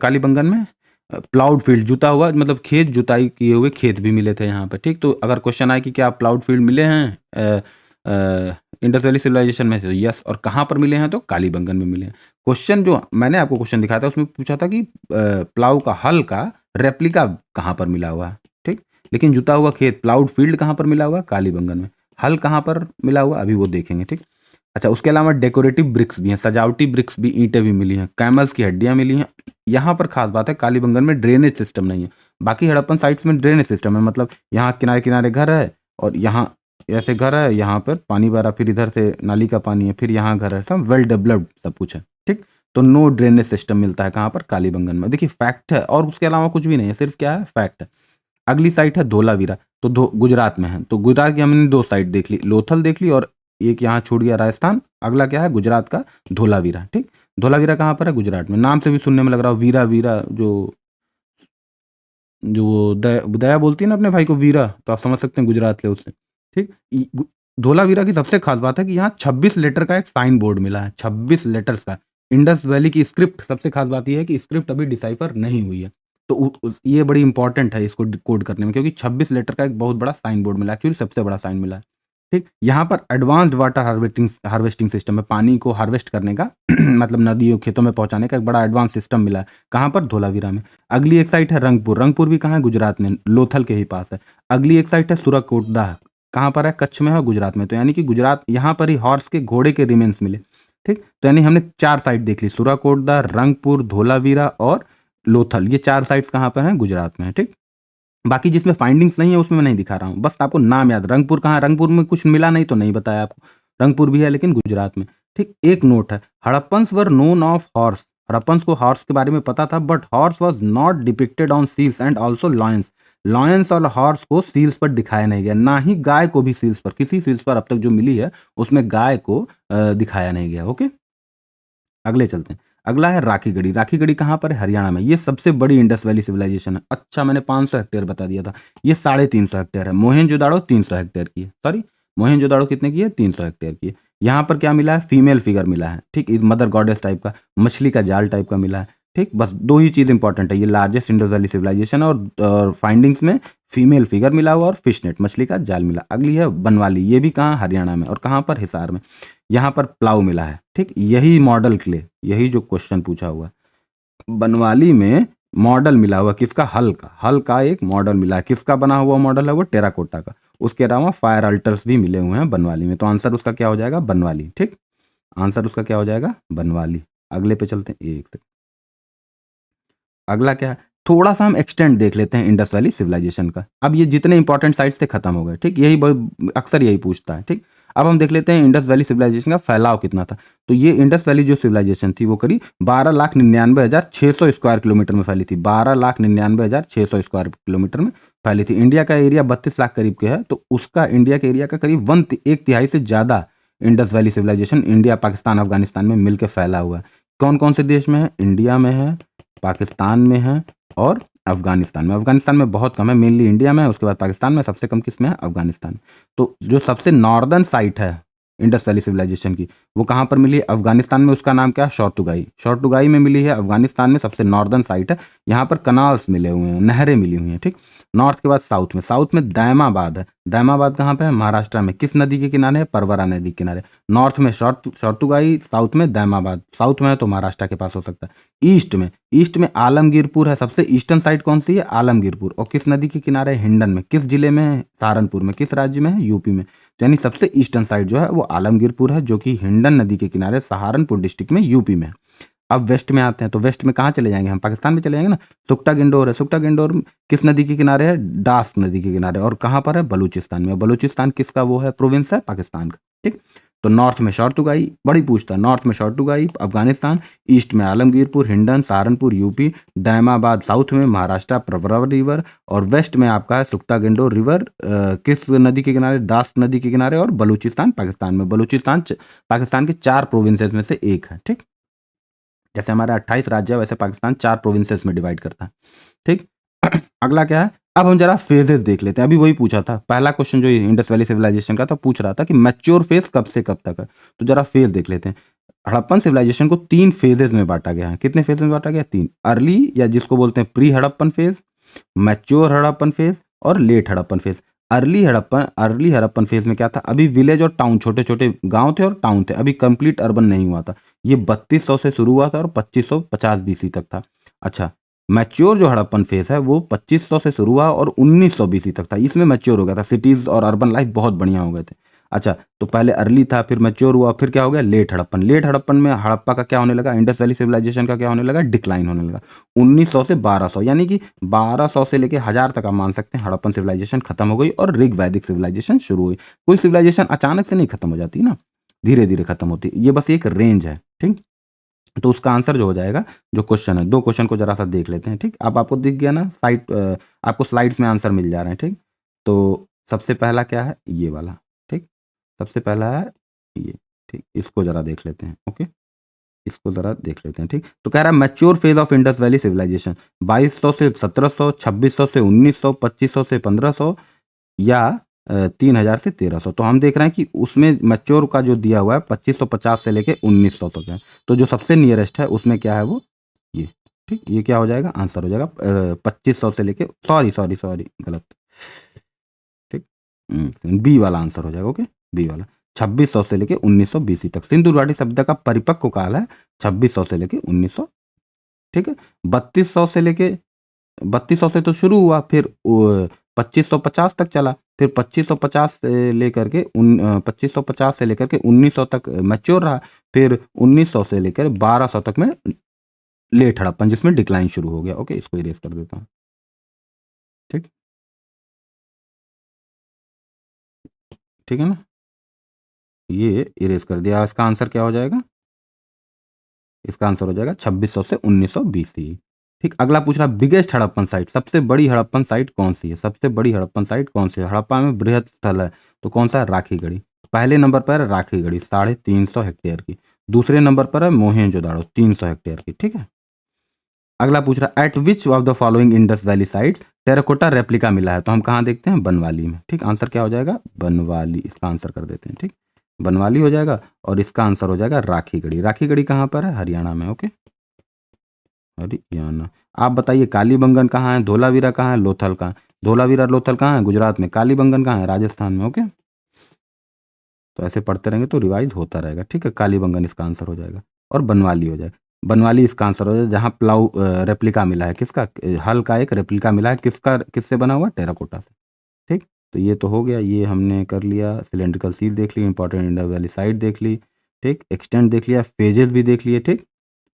कालीबंगन में? प्लाउड फील्ड, जुता हुआ, मतलब खेत, जुताई किए हुए खेत भी मिले थे यहाँ पे, ठीक? तो अगर क्वेश्चन आए कि क्या प्लाउड फील्ड मिले हैं इंडस वैली सिविलाइजेशन में, से यस, और कहाँ पर मिले हैं? तो कालीबंगन में मिले हैं। क्वेश्चन जो मैंने आपको क्वेश्चन दिखाया था उसमें पूछा था कि प्लाऊ का हल का रेप्लिका कहाँ पर मिला हुआ है, ठीक? लेकिन जुता हुआ खेत प्लाउड फील्ड कहाँ पर मिला हुआ, कालीबंगन में। हल कहाँ पर मिला हुआ, अभी वो देखेंगे, ठीक। अच्छा, उसके अलावा डेकोरेटिव ब्रिक्स भी हैं, सजावटी ब्रिक्स भी, ईंटें भी मिली हैं, कैमल्स की हड्डियां मिली हैं। यहाँ पर खास बात है, कालीबंगन में ड्रेनेज सिस्टम नहीं है। बाकी हड़प्पन साइट्स में ड्रेनेज सिस्टम है, मतलब यहाँ किनारे किनारे घर है और यहाँ ऐसे घर है, यहाँ पर पानी भरा, फिर इधर से नाली का पानी है, फिर यहाँ घर है, सब वेल डेवलप्ड सब कुछ है, ठीक। तो नो ड्रेनेज सिस्टम मिलता है कहाँ पर, कालीबंगन में। देखिए फैक्ट है, और उसके अलावा कुछ भी नहीं है, सिर्फ क्या है, फैक्ट है। अगली साइट है धोलावीरा, तो गुजरात में है। तो गुजरात की हमने दो साइट देख ली, लोथल देख ली और एक यहाँ छूट गया राजस्थान। अगला क्या है, गुजरात का धोलावीरा, ठीक। धोलावीरा कहाँ पर है, गुजरात में। नाम से भी सुनने में लग रहा हो, वीरा वीरा, जो जो वो दया बोलती है ना अपने भाई को वीरा, तो आप समझ सकते हैं गुजरात के उससे, ठीक। धोलावीरा की सबसे खास बात है कि यहाँ 26 लेटर का एक साइन बोर्ड मिला है, 26 लेटर्स का। इंडस वैली की स्क्रिप्ट, सबसे खास बात यह है कि स्क्रिप्ट अभी डिसाइफर नहीं हुई है। तो ये बड़ी इंपॉर्टेंट है इसको कोड करने में, क्योंकि 26 लेटर का एक बहुत बड़ा साइन बोर्ड मिला है, एक्चुअली सबसे बड़ा साइन मिला है, ठीक। यहाँ पर एडवांस्ड वाटर हार्वेस्टिंग सिस्टम है, पानी को हार्वेस्ट करने का मतलब नदियों खेतों में पहुंचाने का एक बड़ा एडवांस सिस्टम मिला है। कहाँ पर, धोलावीरा में। अगली एक साइट है रंगपुर, रंगपुर भी कहाँ है, गुजरात में, लोथल के ही पास है। अगली एक साइट है सुरकोटदा, कहाँ पर है, कच्छ में है, गुजरात में। तो यानी कि गुजरात, यहाँ पर ही हॉर्स के, घोड़े के रिमेन्स मिले, ठीक। तो यानी हमने 4 साइट देख ली, सुरकोटदा, रंगपुर, धोलावीरा और लोथल। ये 4 साइट्स कहाँ पर हैं, गुजरात में है, ठीक। बाकी जिसमें फाइंडिंग्स नहीं है उसमें मैं नहीं दिखा रहा हूँ, बस आपको नाम याद। रंगपुर कहाँ है, रंगपुर में कुछ मिला नहीं तो नहीं बताया आपको, रंगपुर भी है लेकिन गुजरात में, ठीक। एक नोट है, Harappans were known of horse, Harappans को हॉर्स के बारे में पता था, but horse was not depicted on seals and also lions. Lions और हॉर्स को सील्स पर दिखाया नहीं गया, ना ही गाय को भी सील्स पर, किसी सील्स पर अब तक जो मिली है उसमें गाय को दिखाया नहीं गया। ओके, अगले चलते हैं। अगला है राखीगढ़ी, राखीगढ़ी कहाँ पर है, हरियाणा में। ये सबसे बड़ी इंडस वैली सिविलाइजेशन है। अच्छा, मैंने 500 हेक्टेयर बता दिया था, ये 350 हेक्टेयर है। मोहनजोदाड़ो 300 हेक्टेयर की है, सॉरी, मोहनजोदाड़ो कितने की है, 300 हेक्टेयर की है। यहाँ पर क्या मिला है, फीमेल फिगर मिला है, ठीक, मदर गॉडेस टाइप का, मछली का जाल टाइप का मिला है, ठीक। बस दो ही चीज इंपॉर्टेंट है, ये लार्जेस्ट इंडस वैली सिविलाइजेशन और फाइंडिंग्स में फीमेल फिगर मिला हुआ और फिश नेट, मछली का जाल मिला। अगली है बनवाली, ये भी कहाँ, हरियाणा में, और कहाँ पर, हिसार में। यहाँ पर प्लाव मिला है, ठीक। यही मॉडल क्ले, यही जो क्वेश्चन पूछा हुआ है, बनवाली में मॉडल मिला हुआ किसका, हल का, हल का एक मॉडल मिला है। किसका बना हुआ मॉडल है वो, टेराकोटा का। उसके अलावा फायर अल्टर्स भी मिले हुए हैं बनवाली में। तो आंसर उसका क्या हो जाएगा, बनवाली, ठीक। आंसर उसका क्या हो जाएगा, बनवाली। अगले पे चलते हैं, एक सेकंड। अगला क्या है, थोड़ा सा हम एक्सटेंड देख लेते हैं इंडस वैली सिविलाइजेशन का। अब ये जितने इंपॉर्टेंट साइट्स थे खत्म हो गए, ठीक। यही अक्सर यही पूछता है, ठीक। अब हम देख लेते हैं इंडस वैली सिविलाइजेशन का फैलाव कितना था। तो ये इंडस वैली जो सिविलाइजेशन थी वो करीब 12,99,600 स्क्वायर किलोमीटर में फैली थी, 12,99,600 स्क्वायर किलोमीटर में फैली थी। इंडिया का एरिया 32 लाख करीब के है, तो उसका इंडिया के एरिया का करीब एक तिहाई से ज्यादा Indus valley civilisation India, Pakistan, Afghanistan में मिलकर फैला हुआ है। कौन कौन से देश में है, इंडिया में है, पाकिस्तान में है और अफगानिस्तान में। अफगानिस्तान में बहुत कम है, मेनली इंडिया में है, उसके बाद पाकिस्तान में, सबसे कम किस में है, अफगानिस्तान। तो जो सबसे नॉर्दर्न साइट है इंडस वैली सिविलाइजेशन की, वो कहाँ पर मिली है, अफगानिस्तान में। उसका नाम क्या है, शौर्तुगाई, शौर्तुगाई में मिली है, अफगानिस्तान में सबसे नॉर्दर्न साइट है। यहाँ पर कनाल्स मिले हुए हैं, नहरें मिली हुई हैं, ठीक। नॉर्थ के बाद साउथ में, साउथ में दैमाबाद है। दैमाबाद कहाँ पे है, महाराष्ट्र में। किस नदी के किनारे है, परवरा नदी के किनारे। नॉर्थ में शौर्तुगाई, साउथ में दैमाबाद, साउथ में है तो महाराष्ट्र के पास हो सकता है। ईस्ट में आलमगीरपुर है, सबसे ईस्टर्न साइड कौन सी है, आलमगीरपुर। और किस नदी के किनारे, हिंडन में। किस जिले में है, सहारनपुर में। किस राज्य में है, यूपी में। तो यानी सबसे ईस्टर्न साइड जो है वो आलमगीरपुर है, जो कि हिंडन नदी के किनारे सहारनपुर डिस्ट्रिक्ट में, यूपी में। अब वेस्ट में आते हैं, तो वेस्ट में कहाँ चले जाएंगे हम, पाकिस्तान में चले जाएंगे ना। सुक्टा गिंडोर है, सुक्टा गिंडोर किस नदी के किनारे है, डास नदी के किनारे। और कहाँ पर है, बलूचिस्तान में। बलूचिस्तान किसका वो है, प्रोविंस है, पाकिस्तान का, ठीक। तो नॉर्थ में शौर्तुगाई, बड़ी पूछता है, नॉर्थ में शौर्तुगाई अफगानिस्तान, ईस्ट में आलमगीरपुर, हिंडन, सहारनपुर यूपी, दैमाबाद साउथ में, महाराष्ट्र प्रवरा रिवर, और वेस्ट में आपका है सुक्ता गिंडोर रिवर, किस नदी के किनारे, दास नदी के किनारे, और बलूचिस्तान पाकिस्तान में। बलूचिस्तान पाकिस्तान के 4 प्रोविंसेस में से एक है, ठीक। जैसे हमारे 28 राज्य है, वैसे पाकिस्तान 4 प्रोविंसेस में डिवाइड करता है, ठीक। अगला क्या है, अब हम जरा फेजेस देख लेते हैं। अभी वही पूछा था, पहला क्वेश्चन जो इंडस वैली सिविलाइजेशन का था, पूछ रहा था कि मैच्योर फेज कब से कब तक है। तो जरा फेज देख लेते हैं। हड़प्पन सिविलाइजेशन को 3 फेजेस में बांटा गया है। कितने फेजेस में बांटा गया, 3। अर्ली, या जिसको बोलते हैं pre Harappan phase, mature Harappan phase और late Harappan phase. Early Harappan phase में क्या था, अभी विलेज और टाउन, छोटे छोटे गांव थे और टाउन थे, अभी कंप्लीट अर्बन नहीं हुआ था। ये 3200 से शुरू हुआ था और 2550 बीसी तक था। अच्छा, मैच्योर जो हड़प्पन फेस है वो 2500 से शुरू हुआ और 1900 बीसी तक था, इसमें मैच्योर हो गया था, सिटीज और अर्बन लाइफ बहुत बढ़िया हो गए थे। अच्छा, तो पहले अर्ली था, फिर मैच्योर हुआ, फिर क्या हो गया लेट हड़प्पन। लेट हड़प्पन में हड़प्पा का क्या होने लगा, इंडस वैली सिविलाइजेशन का क्या होने लगा, डिक्लाइन होने लगा 1900 से 1200, यानी कि 1200 से लेके 1000 तक आप मान सकते हैं हड़प्पन सिविलाइजेशन खत्म हो गई और ऋग वैदिक सिविलाइजेशन शुरू हुई। कोई सिविलाइजेशन अचानक से नहीं खत्म हो जाती ना, धीरे धीरे खत्म होती, ये बस एक रेंज है। ठीक, तो उसका आंसर जो हो जाएगा, जो क्वेश्चन है, दो क्वेश्चन को जरा सा देख लेते हैं। ठीक, अब आपको दिख गया ना साइड, आपको स्लाइड्स में आंसर मिल जा रहे हैं। ठीक, तो सबसे पहला क्या है, ये वाला। ठीक, सबसे पहला है ये। ठीक, इसको जरा देख लेते हैं। ओके, इसको जरा देख लेते हैं। ठीक, तो कह रहा है mature phase of Indus valley civilisation 2200 से 1700, 2600 से 1900, 2500 से 1500 या 3000 से 1300। तो हम देख रहे हैं कि उसमें मैच्योर का जो दिया हुआ है 2550 से लेके 1900 तक है। तो जो सबसे नियरेस्ट है उसमें क्या है वो ये। ठीक, ये क्या हो जाएगा, आंसर हो जाएगा 2500 से लेके, सॉरी सॉरी सॉरी गलत। ठीक, बी वाला आंसर हो जाएगा। ओके, बी वाला 2600 से लेके 1900 बीसी तक सिंधु घाटी सभ्यता का परिपक्व काल है 2600 से लेके 1900। ठीक है, 3200 से लेके, 3200 से तो शुरू हुआ, फिर 2550 तक चला, फिर 2550 से लेकर के 2550 से लेकर के 1900 तक मैच्योर रहा, फिर 1900 से लेकर 1200 तक में लेट हड़प्पन जिसमें डिक्लाइन शुरू हो गया। ओके, इसको इरेज कर देता हूँ। ठीक, ठीक है ना, ये इरेज कर दिया। इसका आंसर क्या हो जाएगा, इसका आंसर हो जाएगा 2600 से 1900 बीसी। ठीक, अगला पूछ रहा बिगेस्ट हड़प्पन साइट, सबसे बड़ी हड़प्पन साइट कौन सी है, सबसे बड़ी हड़प्पन साइट कौन सी है। हड़प्पा में बृहद स्थल है तो कौन सा है, राखीगढ़ी। पहले नंबर पर है राखीगढ़ी 350 हेक्टेयर की, दूसरे नंबर पर है मोहेंजोदाड़ो 300 हेक्टेयर की। ठीक है, अगला पूछ रहा eight which of the following Indus valley sites terracotta replica मिला है। तो हम कहाँ देखते हैं, बनवाली में। ठीक, आंसर क्या हो जाएगा, बनवाली, इसका आंसर कर देते हैं। ठीक, बनवाली हो जाएगा और इसका आंसर हो जाएगा राखीगढ़ी। राखीगढ़ी कहाँ पर है, हरियाणा में। ओके, हरियाणा। आप बताइए कालीबंगन कहाँ है, धोलावीरा कहाँ है, लोथल कहाँ है। धोलावीरा लोथल कहाँ है, गुजरात में। कालीबंगन कहाँ है, राजस्थान में। ओके, तो ऐसे पढ़ते रहेंगे तो रिवाइज होता रहेगा। ठीक है, कालीबंगन इसका आंसर हो जाएगा और बनवाली हो जाएगा। बनवाली इसका आंसर हो जाएगा, जहाँ प्लाऊ रेप्लिका मिला है किसका, हल का एक रेप्लिका मिला है किसका, किससे बना हुआ, टेराकोटा से। ठीक, तो ये तो हो गया, ये हमने कर लिया। सिलेंड्रिकल सील देख ली, इंपॉर्टेंट इंडस वैली साइट देख ली। ठीक, एक्सटेंट देख लिया, फेजेस भी देख लिए। ठीक,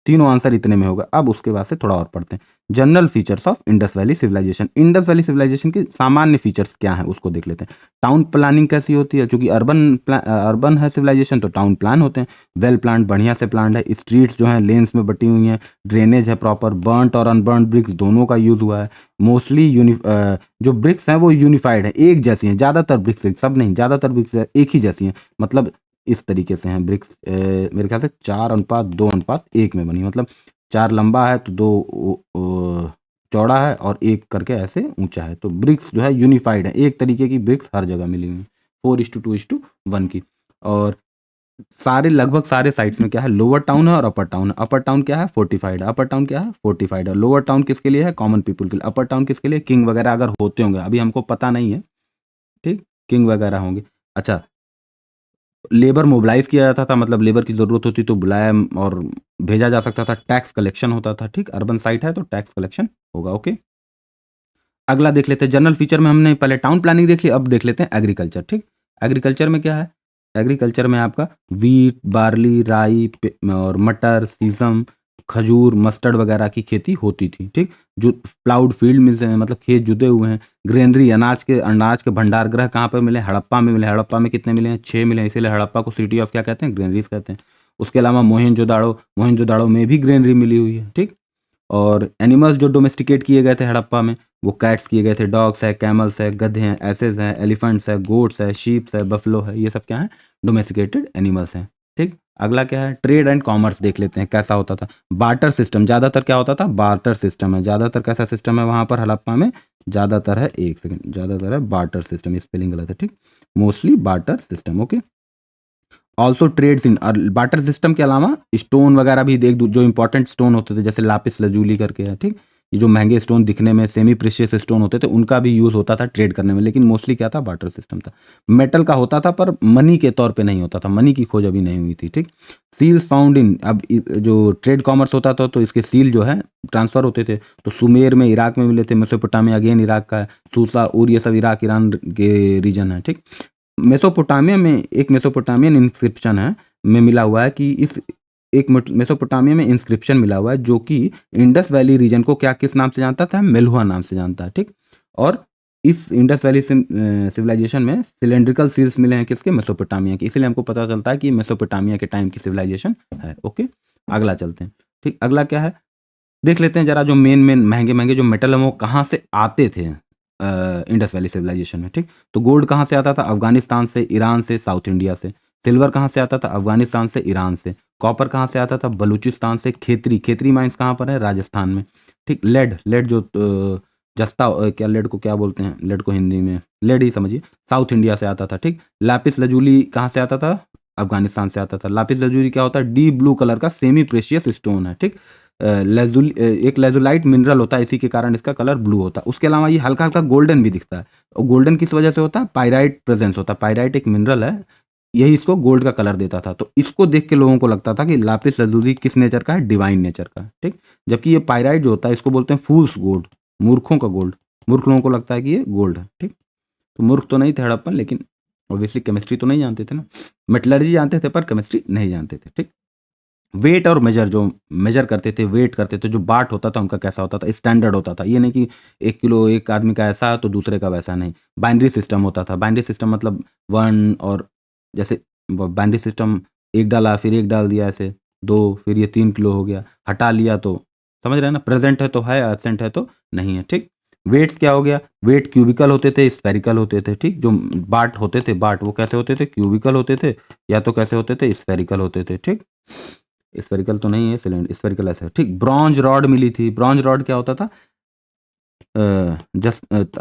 तीनों आंसर इतने में होगा। अब उसके बाद से थोड़ा और पढ़ते हैं, general features of Indus valley civilisation. Indus valley civilisation के सामान्य फीचर्स क्या हैं उसको देख लेते हैं। टाउन प्लानिंग कैसी होती है, क्योंकि अर्बन है सिविलाइजेशन तो टाउन प्लान होते हैं, वेल प्लान, बढ़िया से प्लान है। स्ट्रीट्स जो हैं लेन्स में बटी हुई हैं, ड्रेनेज है प्रॉपर, बर्नट और अनबर्नड ब्रिक्स दोनों का यूज हुआ है। मोस्टली जो ब्रिक्स हैं वो यूनिफाइड है, एक जैसी हैं, ज़्यादातर ब्रिक्स, सब नहीं, ज़्यादातर ब्रिक्स एक ही जैसी हैं। मतलब इस तरीके से हैं ब्रिक्स, मेरे ख्याल से 4:2:1 में बनी, मतलब 4 लंबा है तो 2 चौड़ा है और 1 करके ऐसे ऊंचा है। तो ब्रिक्स जो है यूनिफाइड है, एक तरीके की ब्रिक्स हर जगह मिली हुई हैं, 4:2:1 की। और सारे, लगभग सारे साइट्स में क्या है, लोअर टाउन है और अपर टाउन है। अपर टाउन क्या है, फोर्टिफाइड है। अपर टाउन क्या है, फोर्टिफाइड है। लोअर टाउन किसके लिए है, कॉमन पीपल के लिए। अपर टाउन किसके लिए, किंग वगैरह अगर होते होंगे, अभी हमको पता नहीं है। ठीक, किंग वगैरह होंगे। अच्छा, लेबर मोबिलाइज किया जाता था, मतलब लेबर की ज़रूरत होती तो बुलाया और भेजा जा सकता था। टैक्स कलेक्शन होता था। ठीक, अर्बन साइट है तो टैक्स कलेक्शन होगा। ओके, अगला देख लेते हैं जनरल फीचर में, हमने पहले टाउन प्लानिंग देख ली, अब देख लेते हैं एग्रीकल्चर। ठीक, एग्रीकल्चर में क्या है, एग्रीकल्चर में आपका वीट, बार्ली, राई और मटर, सीसम, खजूर, मस्टर्ड वगैरह की खेती होती थी। ठीक, जो प्लाउड फील्ड मिलते हैं, मतलब खेत जुते हुए हैं। ग्रेनरी, अनाज के भंडार गृह कहाँ पर मिले, हड़प्पा में मिले। हड़प्पा में कितने मिले हैं, 6 मिले हैं, इसीलिए हड़प्पा को सिटी ऑफ क्या कहते हैं, ग्रेनरीज कहते हैं। उसके अलावा मोहनजोदाड़ो में भी ग्रेनरी मिली हुई है। ठीक, और एनिमल्स जो डोमेस्टिकेट किए गए थे हड़प्पा में, वो कैट्स किए गए थे, डॉग्स है, कैमल्स है, गधे हैं, एसेज हैं, एलिफेंट्स है, गोट्स है, शीप्स है, बफलो है, ये सब क्या है, डोमेस्टिकेटेड एनिमल्स हैं। ठीक, अगला क्या है, ट्रेड एंड कॉमर्स देख लेते हैं कैसा होता था। बार्टर सिस्टम, ज़्यादातर क्या होता था, बार्टर सिस्टम है। ज़्यादातर कैसा सिस्टम है वहाँ पर हड़प्पा में, ज़्यादातर है, एक सेकंड, ज़्यादातर है बार्टर सिस्टम, स्पेलिंग गलत है। ठीक, mostly barter system. Okay, also trades in, और बार्टर सिस्टम के अलावा स्टोन वगैरह भी देख, जो इंपॉर्टेंट स्टोन होते थे जैसे लापिस लजूली करके है। ठीक, ये जो महंगे स्टोन दिखने में सेमी प्रेशियस स्टोन होते थे उनका भी यूज़ होता था ट्रेड करने में, लेकिन मोस्टली क्या था, बार्टर सिस्टम था। मेटल का होता था पर मनी के तौर पे नहीं होता था, मनी की खोज अभी नहीं हुई थी, ठीक। सील्स फाउंड इन, अब जो ट्रेड कॉमर्स होता था तो इसके सील जो है ट्रांसफ़र होते थे, तो सुमेर में, इराक में मिले थे, मेसोपोटामिया अगेन इराक का है, सूसा, उर, ये सब इराक ईरान के रीजन है, ठीक। मेसोपोटामिया में एक मेसोपोटामियन इंस्क्रिप्शन है में मिला हुआ है कि इस एक मेसोपोटामिया में इंस्क्रिप्शन मिला हुआ है जो कि इंडस वैली रीजन को क्या किस नाम से जानता था, मेलुहा नाम से जानता है, ठीक। और इस इंडस वैली सिविलाइजेशन में सिलेंड्रिकल सील्स मिले हैं किसके, मेसोपोटामिया के, इसलिए हमको पता चलता है कि मेसोपोटामिया के टाइम की सिविलाइजेशन है। ओके, अगला चलते हैं, ठीक। अगला क्या है, देख लेते हैं जरा, जो मेन महंगे महंगे जो मेटल है वो कहाँ से आते थे इंडस वैली सिविलाइजेशन में, ठीक। तो गोल्ड कहाँ से आता था, अफगानिस्तान से, ईरान से, साउथ इंडिया से। सिल्वर कहाँ से आता था, अफगानिस्तान से, ईरान से। कॉपर कहाँ से आता था, बलूचिस्तान से। खेतरी माइंस कहाँ पर है, राजस्थान में, ठीक। लेड जो जस्ता क्या, लेड को क्या बोलते हैं, लेड को हिंदी में लेड ही समझिए, साउथ इंडिया से आता था, ठीक। लापिस लजूली कहाँ से आता था, अफगानिस्तान से आता था। लापिस लजूली क्या होता है, डीप ब्लू कलर का सेमी प्रेशियस स्टोन है, ठीक। एक लेजुलाइट मिनरल होता है, इसी के कारण इसका कलर ब्लू होता है। उसके अलावा ये हल्का हल्का गोल्डन भी दिखता है, और गोल्डन किस वजह से होता है, पायराइट प्रेजेंस होता है। पायराइट एक मिनरल है, यही इसको गोल्ड का कलर देता था। तो इसको देख के लोगों को लगता था कि लापिस लजुली किस नेचर का है, डिवाइन नेचर का है, ठीक। जबकि ये पायराइट जो होता है इसको बोलते हैं फूल्स गोल्ड, मूर्खों का गोल्ड। मूर्ख लोगों को लगता है कि ये गोल्ड है, ठीक। तो मूर्ख तो नहीं थे हड़प्पन, लेकिन ऑब्वियसली केमिस्ट्री तो नहीं जानते थे ना, मेटलर्जी जानते थे पर केमिस्ट्री नहीं जानते थे, ठीक। वेट और मेजर करते थे, वेट करते थे, जो बाट होता था उनका कैसा होता था, स्टैंडर्ड होता था। ये नहीं कि 1 किलो एक आदमी का ऐसा तो दूसरे का वैसा नहीं। बाइनरी सिस्टम होता था। बाइनरी सिस्टम मतलब 1 और जैसे बाइनरी सिस्टम 1 डाला फिर 1 डाल दिया, ऐसे 2 फिर ये 3 किलो हो गया, हटा लिया तो समझ रहे हैं ना, प्रेजेंट है तो है, एब्सेंट है तो नहीं है, ठीक। वेट्स क्या हो गया, वेट क्यूबिकल होते थे, स्फेरिकल होते थे, ठीक। जो बाट होते थे, बाट वो कैसे होते थे, क्यूबिकल होते थे, या तो कैसे होते थे, स्फेरिकल होते थे, ठीक। स्फेरिकल तो नहीं है, सिलेंडर स्फेरिकल ऐसा है, ठीक। ब्रॉन्ज रॉड मिली थी। ब्रॉन्ज रॉड क्या होता था,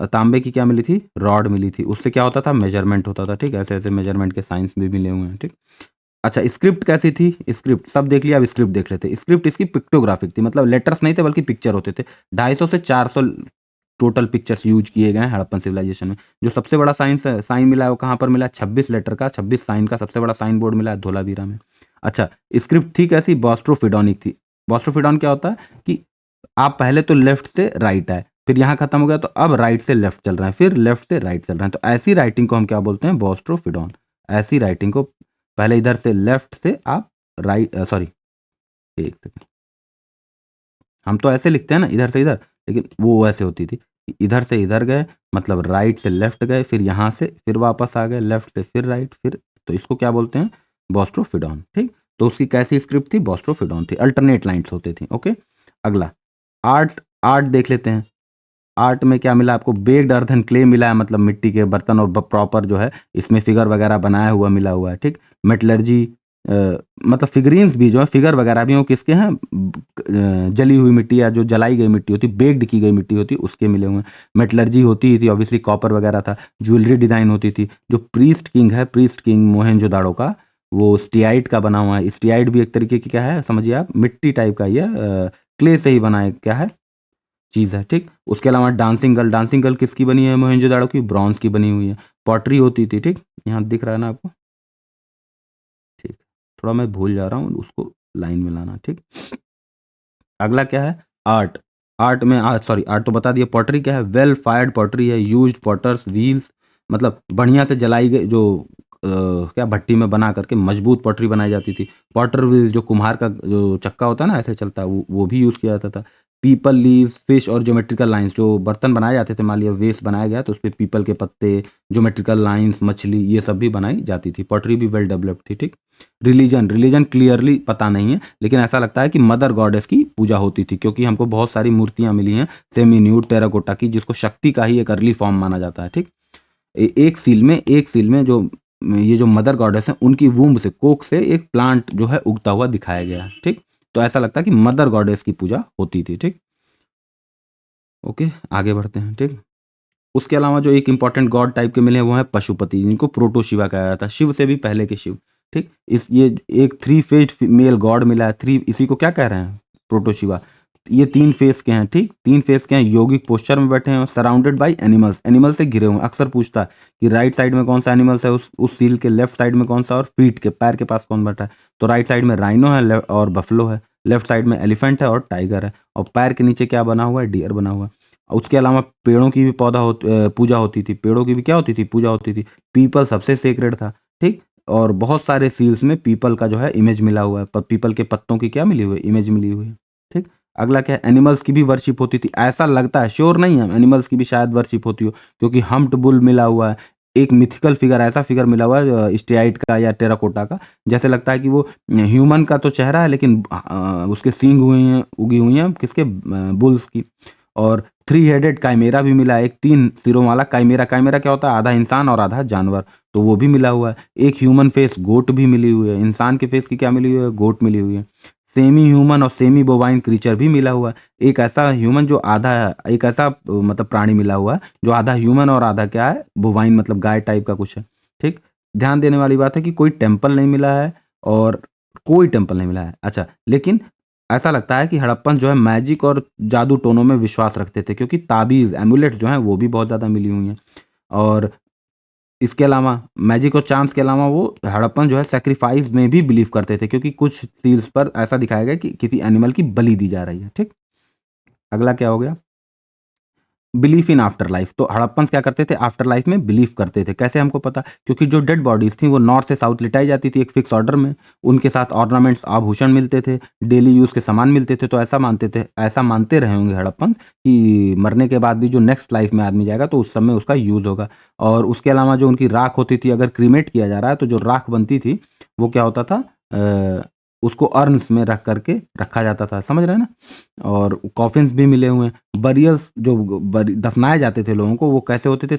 तांबे की क्या मिली थी, रॉड मिली थी। उससे क्या होता था, मेजरमेंट होता था, ठीक। ऐसे ऐसे मेजरमेंट के साइंस भी मिले हुए हैं, ठीक। अच्छा, स्क्रिप्ट कैसी थी, स्क्रिप्ट सब देख लिया, अब स्क्रिप्ट देख लेते हैं। स्क्रिप्ट इसकी पिक्टोग्राफिक थी, मतलब लेटर्स नहीं थे बल्कि पिक्चर होते थे। 250 से 400 टोटल पिक्चर्स यूज किए गए हैं हड़प्पन सिविलाइजेशन में। जो सबसे बड़ा साइन मिला है वो कहाँ पर मिला है, 26 लेटर का, 26 साइन का सबसे बड़ा साइन बोर्ड मिला है धोलावीरा में। अच्छा, स्क्रिप्ट थी कैसी, बॉस्ट्रोफिडोनिक थी। बॉस्ट्रोफिडोन क्या होता है कि आप पहले तो लेफ्ट से राइट आए, फिर यहाँ खत्म हो गया तो अब राइट से लेफ्ट चल रहे हैं, फिर लेफ्ट से राइट चल रहे हैं, तो ऐसी राइटिंग को हम क्या बोलते हैं, बॉस्ट्रोफिडोन। ऐसी राइटिंग को पहले इधर से लेफ्ट से आप राइट, सॉरी एक सेकंड, हम तो ऐसे लिखते हैं ना इधर से इधर, लेकिन वो ऐसे होती थी, इधर से इधर गए मतलब राइट से लेफ्ट गए, फिर यहाँ से फिर वापस आ गए, लेफ्ट से फिर राइट, फिर, तो इसको क्या बोलते हैं, बॉस्ट्रोफिडोन, ठीक। तो उसकी कैसी स्क्रिप्ट थी, बॉस्ट्रोफिडोन थी, अल्टरनेट लाइन्स होती थी। ओके, अगला आर्ट। आर्ट देख लेते हैं। आर्ट में क्या मिला आपको, बेक्ड अर्थन क्ले मिला है, मतलब मिट्टी के बर्तन, और प्रॉपर जो है इसमें फिगर वगैरह बनाया हुआ मिला हुआ है, ठीक। मेटलर्जी, मतलब फिगरीन्स भी जो है, फिगर वगैरह भी वो किसके हैं, जली हुई मिट्टी या जो जलाई गई मिट्टी होती, बेक्ड की गई मिट्टी होती, उसके मिले हुए हैं। मेटलर्जी होती ही थी, ऑब्वियसली कॉपर वगैरह था। ज्वेलरी डिजाइन होती थी। जो प्रीस्ट किंग है, प्रीस्ट किंग मोहेंजोदाड़ो का, वो स्टियाइट का बना हुआ है। स्टियाइट भी एक तरीके की क्या है, समझिए आप, मिट्टी टाइप का ही है, क्ले से ही बना है, क्या है, चीज़ है, ठीक। उसके अलावा डांसिंग गर्ल किसकी बनी है, मोहेंजोदाड़ो की, ब्रॉन्ज की बनी हुई है। पॉटरी होती थी, ठीक। यहाँ दिख रहा है ना आपको, ठीक। थोड़ा मैं भूल जा रहा हूँ, उसको लाइन में लाना, ठीक। अगला क्या है, आर्ट। आर्ट में सॉरी, आर्ट तो बता दिया। पॉटरी क्या है, वेल फायर्ड पॉटरी है, यूज्ड पॉटर्स व्हील्स, मतलब बढ़िया से जलाई गई जो क्या भट्टी में बना करके मजबूत पॉटरी बनाई जाती थी। पॉटर व्हील जो कुम्हार का जो चक्का होता है ना, ऐसे चलता है, वो भी यूज़ किया जाता था। पीपल लीव्स, फिश और ज्योमेट्रिकल लाइंस, जो बर्तन बनाए जाते थे, मान लिया वेस्ट बनाया गया तो उस पे पीपल के पत्ते, ज्योमेट्रिकल लाइंस, मछली, ये सब भी बनाई जाती थी। पॉटरी भी वेल डेवलप्ड थी, ठीक। रिलीजन क्लियरली पता नहीं है, लेकिन ऐसा लगता है कि मदर गॉडेस की पूजा होती थी, क्योंकि हमको बहुत सारी मूर्तियां मिली हैं सेमी न्यूड टेराकोटा की, जिसको शक्ति का ही एक अर्ली फॉर्म माना जाता है, ठीक। एक सील में जो ये जो मदर गॉडेस है उनकी वूम्ब से, कोख से एक प्लांट जो है उगता हुआ दिखाया गया है, ठीक। तो ऐसा लगता है कि मदर गॉडेस की पूजा होती थी, ठीक। ओके, आगे बढ़ते हैं, ठीक। उसके अलावा जो एक इंपॉर्टेंट गॉड टाइप के मिले हैं वो है पशुपति, जिनको प्रोटो शिवा कहा जाता है, शिव से भी पहले के शिव, ठीक। इस ये एक 3 फेज्ड मेल गॉड मिला है, 3, इसी को क्या कह रहे हैं, प्रोटो शिवा। ये 3 फेस के हैं, ठीक? 3 फेस के हैं, योगिक पोस्चर में बैठे हैं, सराउंडेड बाय एनिमल्स, एनिमल से घिरे हुए हैं। अक्सर पूछता है कि राइट साइड में कौन सा एनिमल्स है, उस सील के लेफ्ट साइड में कौन सा, और फीट के पैर के पास कौन बैठा है। तो राइट साइड में राइनो है और बफलो है, लेफ्ट साइड में एलिफेंट है और टाइगर है, और पैर के नीचे क्या बना हुआ है, डियर बना हुआ है। उसके अलावा पेड़ों की भी पूजा होती थी, पेड़ों की भी क्या होती थी, पूजा होती थी। पीपल सबसे सेक्रेड था, ठीक? और बहुत सारे सील्स में पीपल का जो है इमेज मिला हुआ है, पीपल के पत्तों की क्या मिली हुई है, इमेज मिली हुई है, ठीक? अगला क्या है, एनिमल्स की भी वर्शिप होती थी, ऐसा लगता है, श्योर नहीं है, एनिमल्स की भी शायद वर्शिप होती हो, क्योंकि हम्प्ड बुल मिला हुआ है, एक मिथिकल फिगर, ऐसा फिगर मिला हुआ है स्टेआइट का या टेराकोटा का, जैसे लगता है कि वो ह्यूमन का तो चेहरा है, लेकिन उसके सींग हुए हैं, उगी हुई हैं किसके, बुल्स की। और 3 हेडेड काइमेरा भी मिला है, एक 3 सिरों वाला काइमेरा। काइमेरा क्या होता है, आधा इंसान और आधा जानवर, तो वो भी मिला हुआ है। एक ह्यूमन फेस गोट भी मिली हुई है, इंसान के फेस की क्या मिली हुई है, गोट मिली हुई है। सेमी ह्यूमन और सेमी बोवाइन क्रीचर भी मिला हुआ है, एक ऐसा ह्यूमन जो आधा, एक ऐसा मतलब प्राणी मिला हुआ है जो आधा ह्यूमन और आधा क्या है, बोवाइन मतलब गाय टाइप का कुछ है, ठीक? ध्यान देने वाली बात है कि कोई टेम्पल नहीं मिला है, और कोई टेम्पल नहीं मिला है। अच्छा, लेकिन ऐसा लगता है कि हड़प्पन जो है मैजिक और जादू टोनों में विश्वास रखते थे, क्योंकि ताबीज़, एमुलेट जो हैं वो भी बहुत ज़्यादा मिली हुई हैं। और इसके अलावा मैजिक और चार्म्स के अलावा वो हड़प्पन जो है सैक्रिफाइस में भी बिलीव करते थे, क्योंकि कुछ सील्स पर ऐसा दिखाया गया कि किसी एनिमल की बलि दी जा रही है, ठीक? अगला क्या हो गया, बिलीफ इन आफ्टर लाइफ। तो हड़प्पन्स क्या करते थे, आफ्टर लाइफ में बिलीव करते थे। कैसे हमको पता, क्योंकि जो डेड बॉडीज थी वो नॉर्थ से साउथ लिटाई जाती थी एक फिक्स ऑर्डर में, उनके साथ ऑर्नामेंट्स, आभूषण मिलते थे, डेली यूज के सामान मिलते थे। तो ऐसा मानते थे, ऐसा मानते रहे होंगे हड़प्पन कि मरने के बाद भी जो नेक्स्ट लाइफ में आदमी जाएगा तो उस समय उसका यूज होगा। और उसके अलावा जो उनकी राख होती थी, अगर क्रीमेट किया जा रहा है तो जो राख बनती थी वो क्या होता था, उसको अर्न्स में रख करके रखा जाता था, समझ रहे हैं ना? और कॉफिन्स भी मिले हुए हैं। बरियल्स जो दफनाए जाते थे लोगों को, वो कैसे होते थे,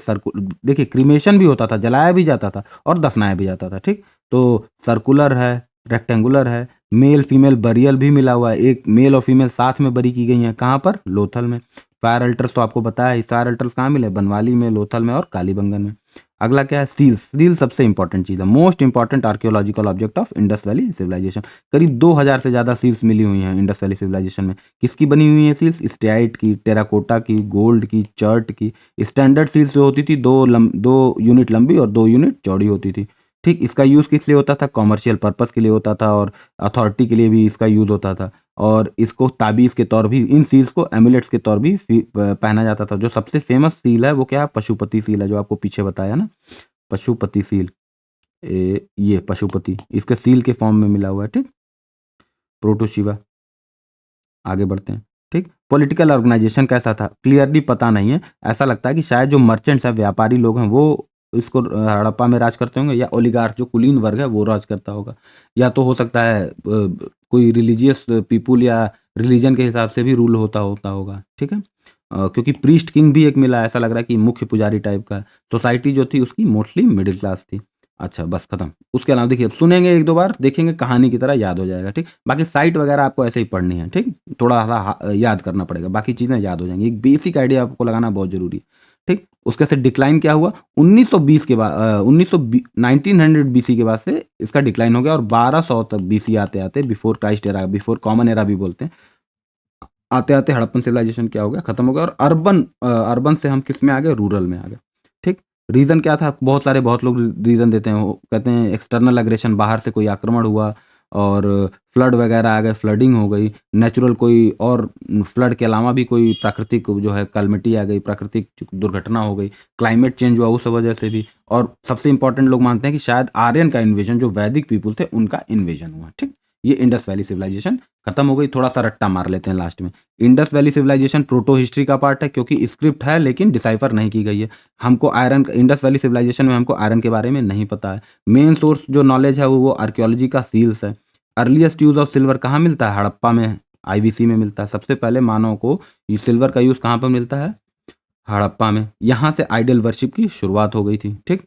देखिए क्रीमेशन भी होता था, जलाया भी जाता था और दफनाया भी जाता था, ठीक? तो सर्कुलर है, रेक्टेंगुलर है, मेल फीमेल बरियल भी मिला हुआ है, एक मेल और फीमेल साथ में बरी की गई हैं, कहाँ पर, लोथल में। फायर अल्टर्स तो आपको बताया ही, फायर अल्टर्स कहाँ मिले, बनवाली में, लोथल में और कालीबंगन में। अगला क्या है, सील्स। सील सबसे इंपॉर्टेंट चीज़ है, most important archaeological object of Indus valley civilisation. करीब 2000 से ज़्यादा सील्स मिली हुई हैं इंडस वैली सिविलाइजेशन में। किसकी बनी हुई है सील्स, स्टेआइट की, टेराकोटा की, गोल्ड की, चर्ट की। स्टैंडर्ड सील्स जो होती थी 2 यूनिट लंबी और 2 यूनिट चौड़ी होती थी, ठीक? इसका यूज़ किस लिए होता था, कॉमर्शियल पर्पस के लिए होता था, और अथॉरिटी के लिए भी इसका यूज़ होता था। और इसको ताबीज़ के तौर भी, इन सील्स को एमुलेट्स के तौर भी पहना जाता था। जो सबसे फेमस सील है वो क्या है, पशुपति सील है, जो आपको पीछे बताया ना, पशुपति सील। ये पशुपति इसके सील के फॉर्म में मिला हुआ है, ठीक? प्रोटोशिवा। आगे बढ़ते हैं, ठीक? पॉलिटिकल ऑर्गेनाइजेशन कैसा था, क्लियरली पता नहीं है। ऐसा लगता है कि शायद जो मर्चेंट्स हैं, व्यापारी लोग हैं, वो इसको हड़प्पा में राज करते होंगे, या ओलिगार्क जो कुलीन वर्ग है वो राज करता होगा, या तो हो सकता है कोई रिलीजियस पीपुल या रिलीजन के हिसाब से भी रूल होता होता होगा, ठीक है? क्योंकि प्रीस्ट किंग भी एक मिला, ऐसा लग रहा है कि मुख्य पुजारी टाइप का। सोसाइटी जो थी उसकी मोस्टली मिडिल क्लास थी। अच्छा, बस खत्म। उसके अलावा देखिए, सुनेंगे 1-2 बार, देखेंगे कहानी की तरह याद हो जाएगा, ठीक? बाकी साइट वगैरह आपको ऐसे ही पढ़नी है, ठीक? थोड़ा-सा याद करना पड़ेगा, बाकी चीज़ें याद हो जाएँगी। एक बेसिक आइडिया आपको लगाना बहुत ज़रूरी है, ठीक? उसके से डिक्लाइन क्या हुआ, 1920 के बाद 1900 बीसी के बाद से इसका डिक्लाइन हो गया, और 1200 तक बीसी आते-आते, before Christ era, before common era भी बोलते हैं, आते-आते हड़प्पन सिविलाइजेशन क्या हो गया, खत्म हो गया, और अर्बन से हम किस में आ गए, रूरल में आ गए, ठीक? रीज़न क्या था, बहुत लोग रीज़न देते हैं, वो कहते हैं एक्सटर्नल एग्रेशन, बाहर से कोई आक्रमण हुआ, और फ्लड वगैरह आ गए, फ्लडिंग हो गई, नेचुरल कोई और, फ्लड के अलावा भी कोई प्राकृतिक जो है कैलेमिटी आ गई, प्राकृतिक दुर्घटना हो गई, क्लाइमेट चेंज हुआ उस वजह से भी, और सबसे इंपॉर्टेंट लोग मानते हैं कि शायद आर्यन का इन्वेजन, जो वैदिक पीपुल थे उनका इन्वेजन हुआ, ठीक? ये इंडस वैली सिविलाइजेशन खत्म हो गई। थोड़ा सा रट्टा मार लेते हैं लास्ट में। Indus valley civilisation proto history का पार्ट है, क्योंकि स्क्रिप्ट है लेकिन डिसाइफर नहीं की गई है। हमको आयरन, इंडस वैली सिविलाइजेशन में हमको आयरन के बारे में नहीं पता है। मेन सोर्स जो नॉलेज है वो आर्कियोलॉजी का सील्स है। अर्लीस्ट यूज ऑफ सिल्वर कहाँ मिलता है, हड़प्पा में, आईवीसी में मिलता है। सबसे पहले मानव को ये सिल्वर का यूज कहाँ पर मिलता है, हड़प्पा में। यहाँ से आइडल वर्शिप की शुरुआत हो गई थी, ठीक?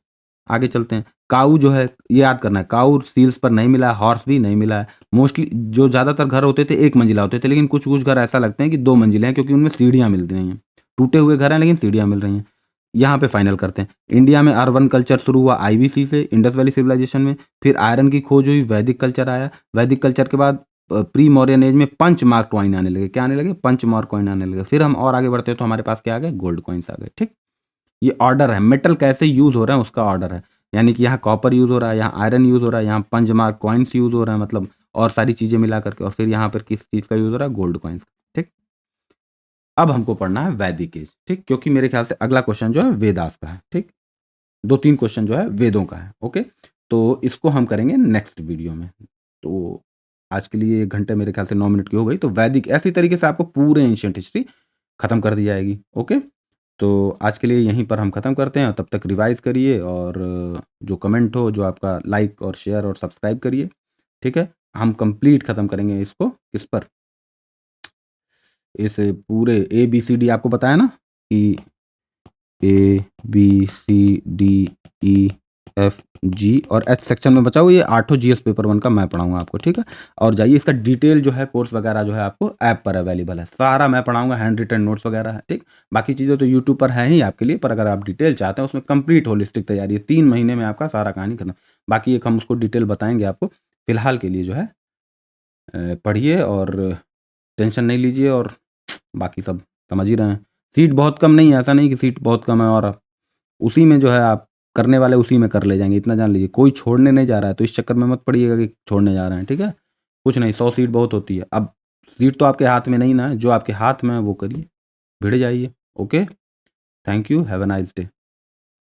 आगे चलते हैं। काऊ जो है, ये याद करना है, काऊ सील्स पर नहीं मिला है, हॉर्स भी नहीं मिला है। मोस्टली जो ज़्यादातर घर होते थे 1 मंजिला होते थे, लेकिन कुछ-कुछ घर ऐसा लगते हैं कि 2 मंजिले हैं, क्योंकि उनमें सीढ़ियाँ मिल रही हैं। टूटे हुए घर हैं लेकिन सीढ़ियाँ मिल रही हैं। यहाँ पे फाइनल करते हैं। इंडिया में अर्बन कल्चर शुरू हुआ आईवीसी से, इंडस वैली सिविलाइजेशन में। फिर आयरन की खोज हुई, वैदिक कल्चर आया। वैदिक कल्चर के बाद प्री मौर्यन एज में पंच मार्क कॉइन आने लगे। क्या आने लगे? पंच मार्क कॉइन आने लगे। फिर हम और आगे बढ़ते हैं तो हमारे पास क्या आ गए? गोल्ड कॉइन्स आ गए। ठीक, ये ऑर्डर है, मेटल कैसे यूज हो रहा है उसका ऑर्डर है। यानी कि यहाँ कॉपर यूज हो रहा है, यहाँ आयरन यूज हो रहा है, यहाँ पंच मार्क कॉइन्स यूज हो रहा है, मतलब और सारी चीजें मिला करके, और फिर यहाँ पर किस चीज का यूज हो रहा है? Gold coins. ठीक, अब हमको पढ़ना है वैदिक एज। ठीक, क्योंकि मेरे ख्याल से अगला क्वेश्चन जो है वेदास का है। ठीक, 2-3 क्वेश्चन जो है वेदों का है। ओके, तो इसको हम करेंगे नेक्स्ट वीडियो में। तो आज के लिए 1 घंटे मेरे ख्याल से 9 मिनट की हो गई। तो वैदिक ऐसी तरीके से आपको पूरे एंशिएंट हिस्ट्री खत्म कर दी जाएगी। ओके, तो आज के लिए यहीं पर हम खत्म करते हैं। तब तक रिवाइज करिए और जो कमेंट हो, जो आपका लाइक और शेयर और सब्सक्राइब करिए। ठीक है, हम कंप्लीट खत्म करेंगे इसको किस पर? इस पूरे ABCD आपको बताया ना कि ABCDEFG और H सेक्शन में बचा हुआ ये 8 GS पेपर 1 का मैं पढ़ाऊंगा आपको। ठीक है, और जाइए, इसका डिटेल जो है कोर्स वगैरह जो है आपको ऐप पर अवेलेबल है, सारा मैं पढ़ाऊंगा, हैंड रिटन नोट्स वगैरह है। ठीक, बाकी चीज़ें तो यूट्यूब पर है ही आपके लिए, पर अगर आप डिटेल चाहते हैं उसमें कंप्लीट होलिस्टिक तैयारी है, 3 महीने में आपका सारा कहानी खत्म। बाकी एक हम उसको डिटेल बताएंगे आपको। फिलहाल के लिए जो है पढ़िए और टेंशन नहीं लीजिए, और बाकी सब समझ ही रहे हैं। सीट बहुत कम नहीं है, ऐसा नहीं कि सीट बहुत कम है और उसी में जो है आप करने वाले उसी में कर ले जाएंगे, इतना जान लीजिए। कोई छोड़ने नहीं जा रहा है, तो इस चक्कर में मत पड़िएगा कि छोड़ने जा रहे हैं। ठीक है, कुछ नहीं, 100 सीट बहुत होती है। अब सीट तो आपके हाथ में नहीं ना है, जो आपके हाथ में है वो करिए, भिड़ जाइए। Okay, thank you, have a nice day.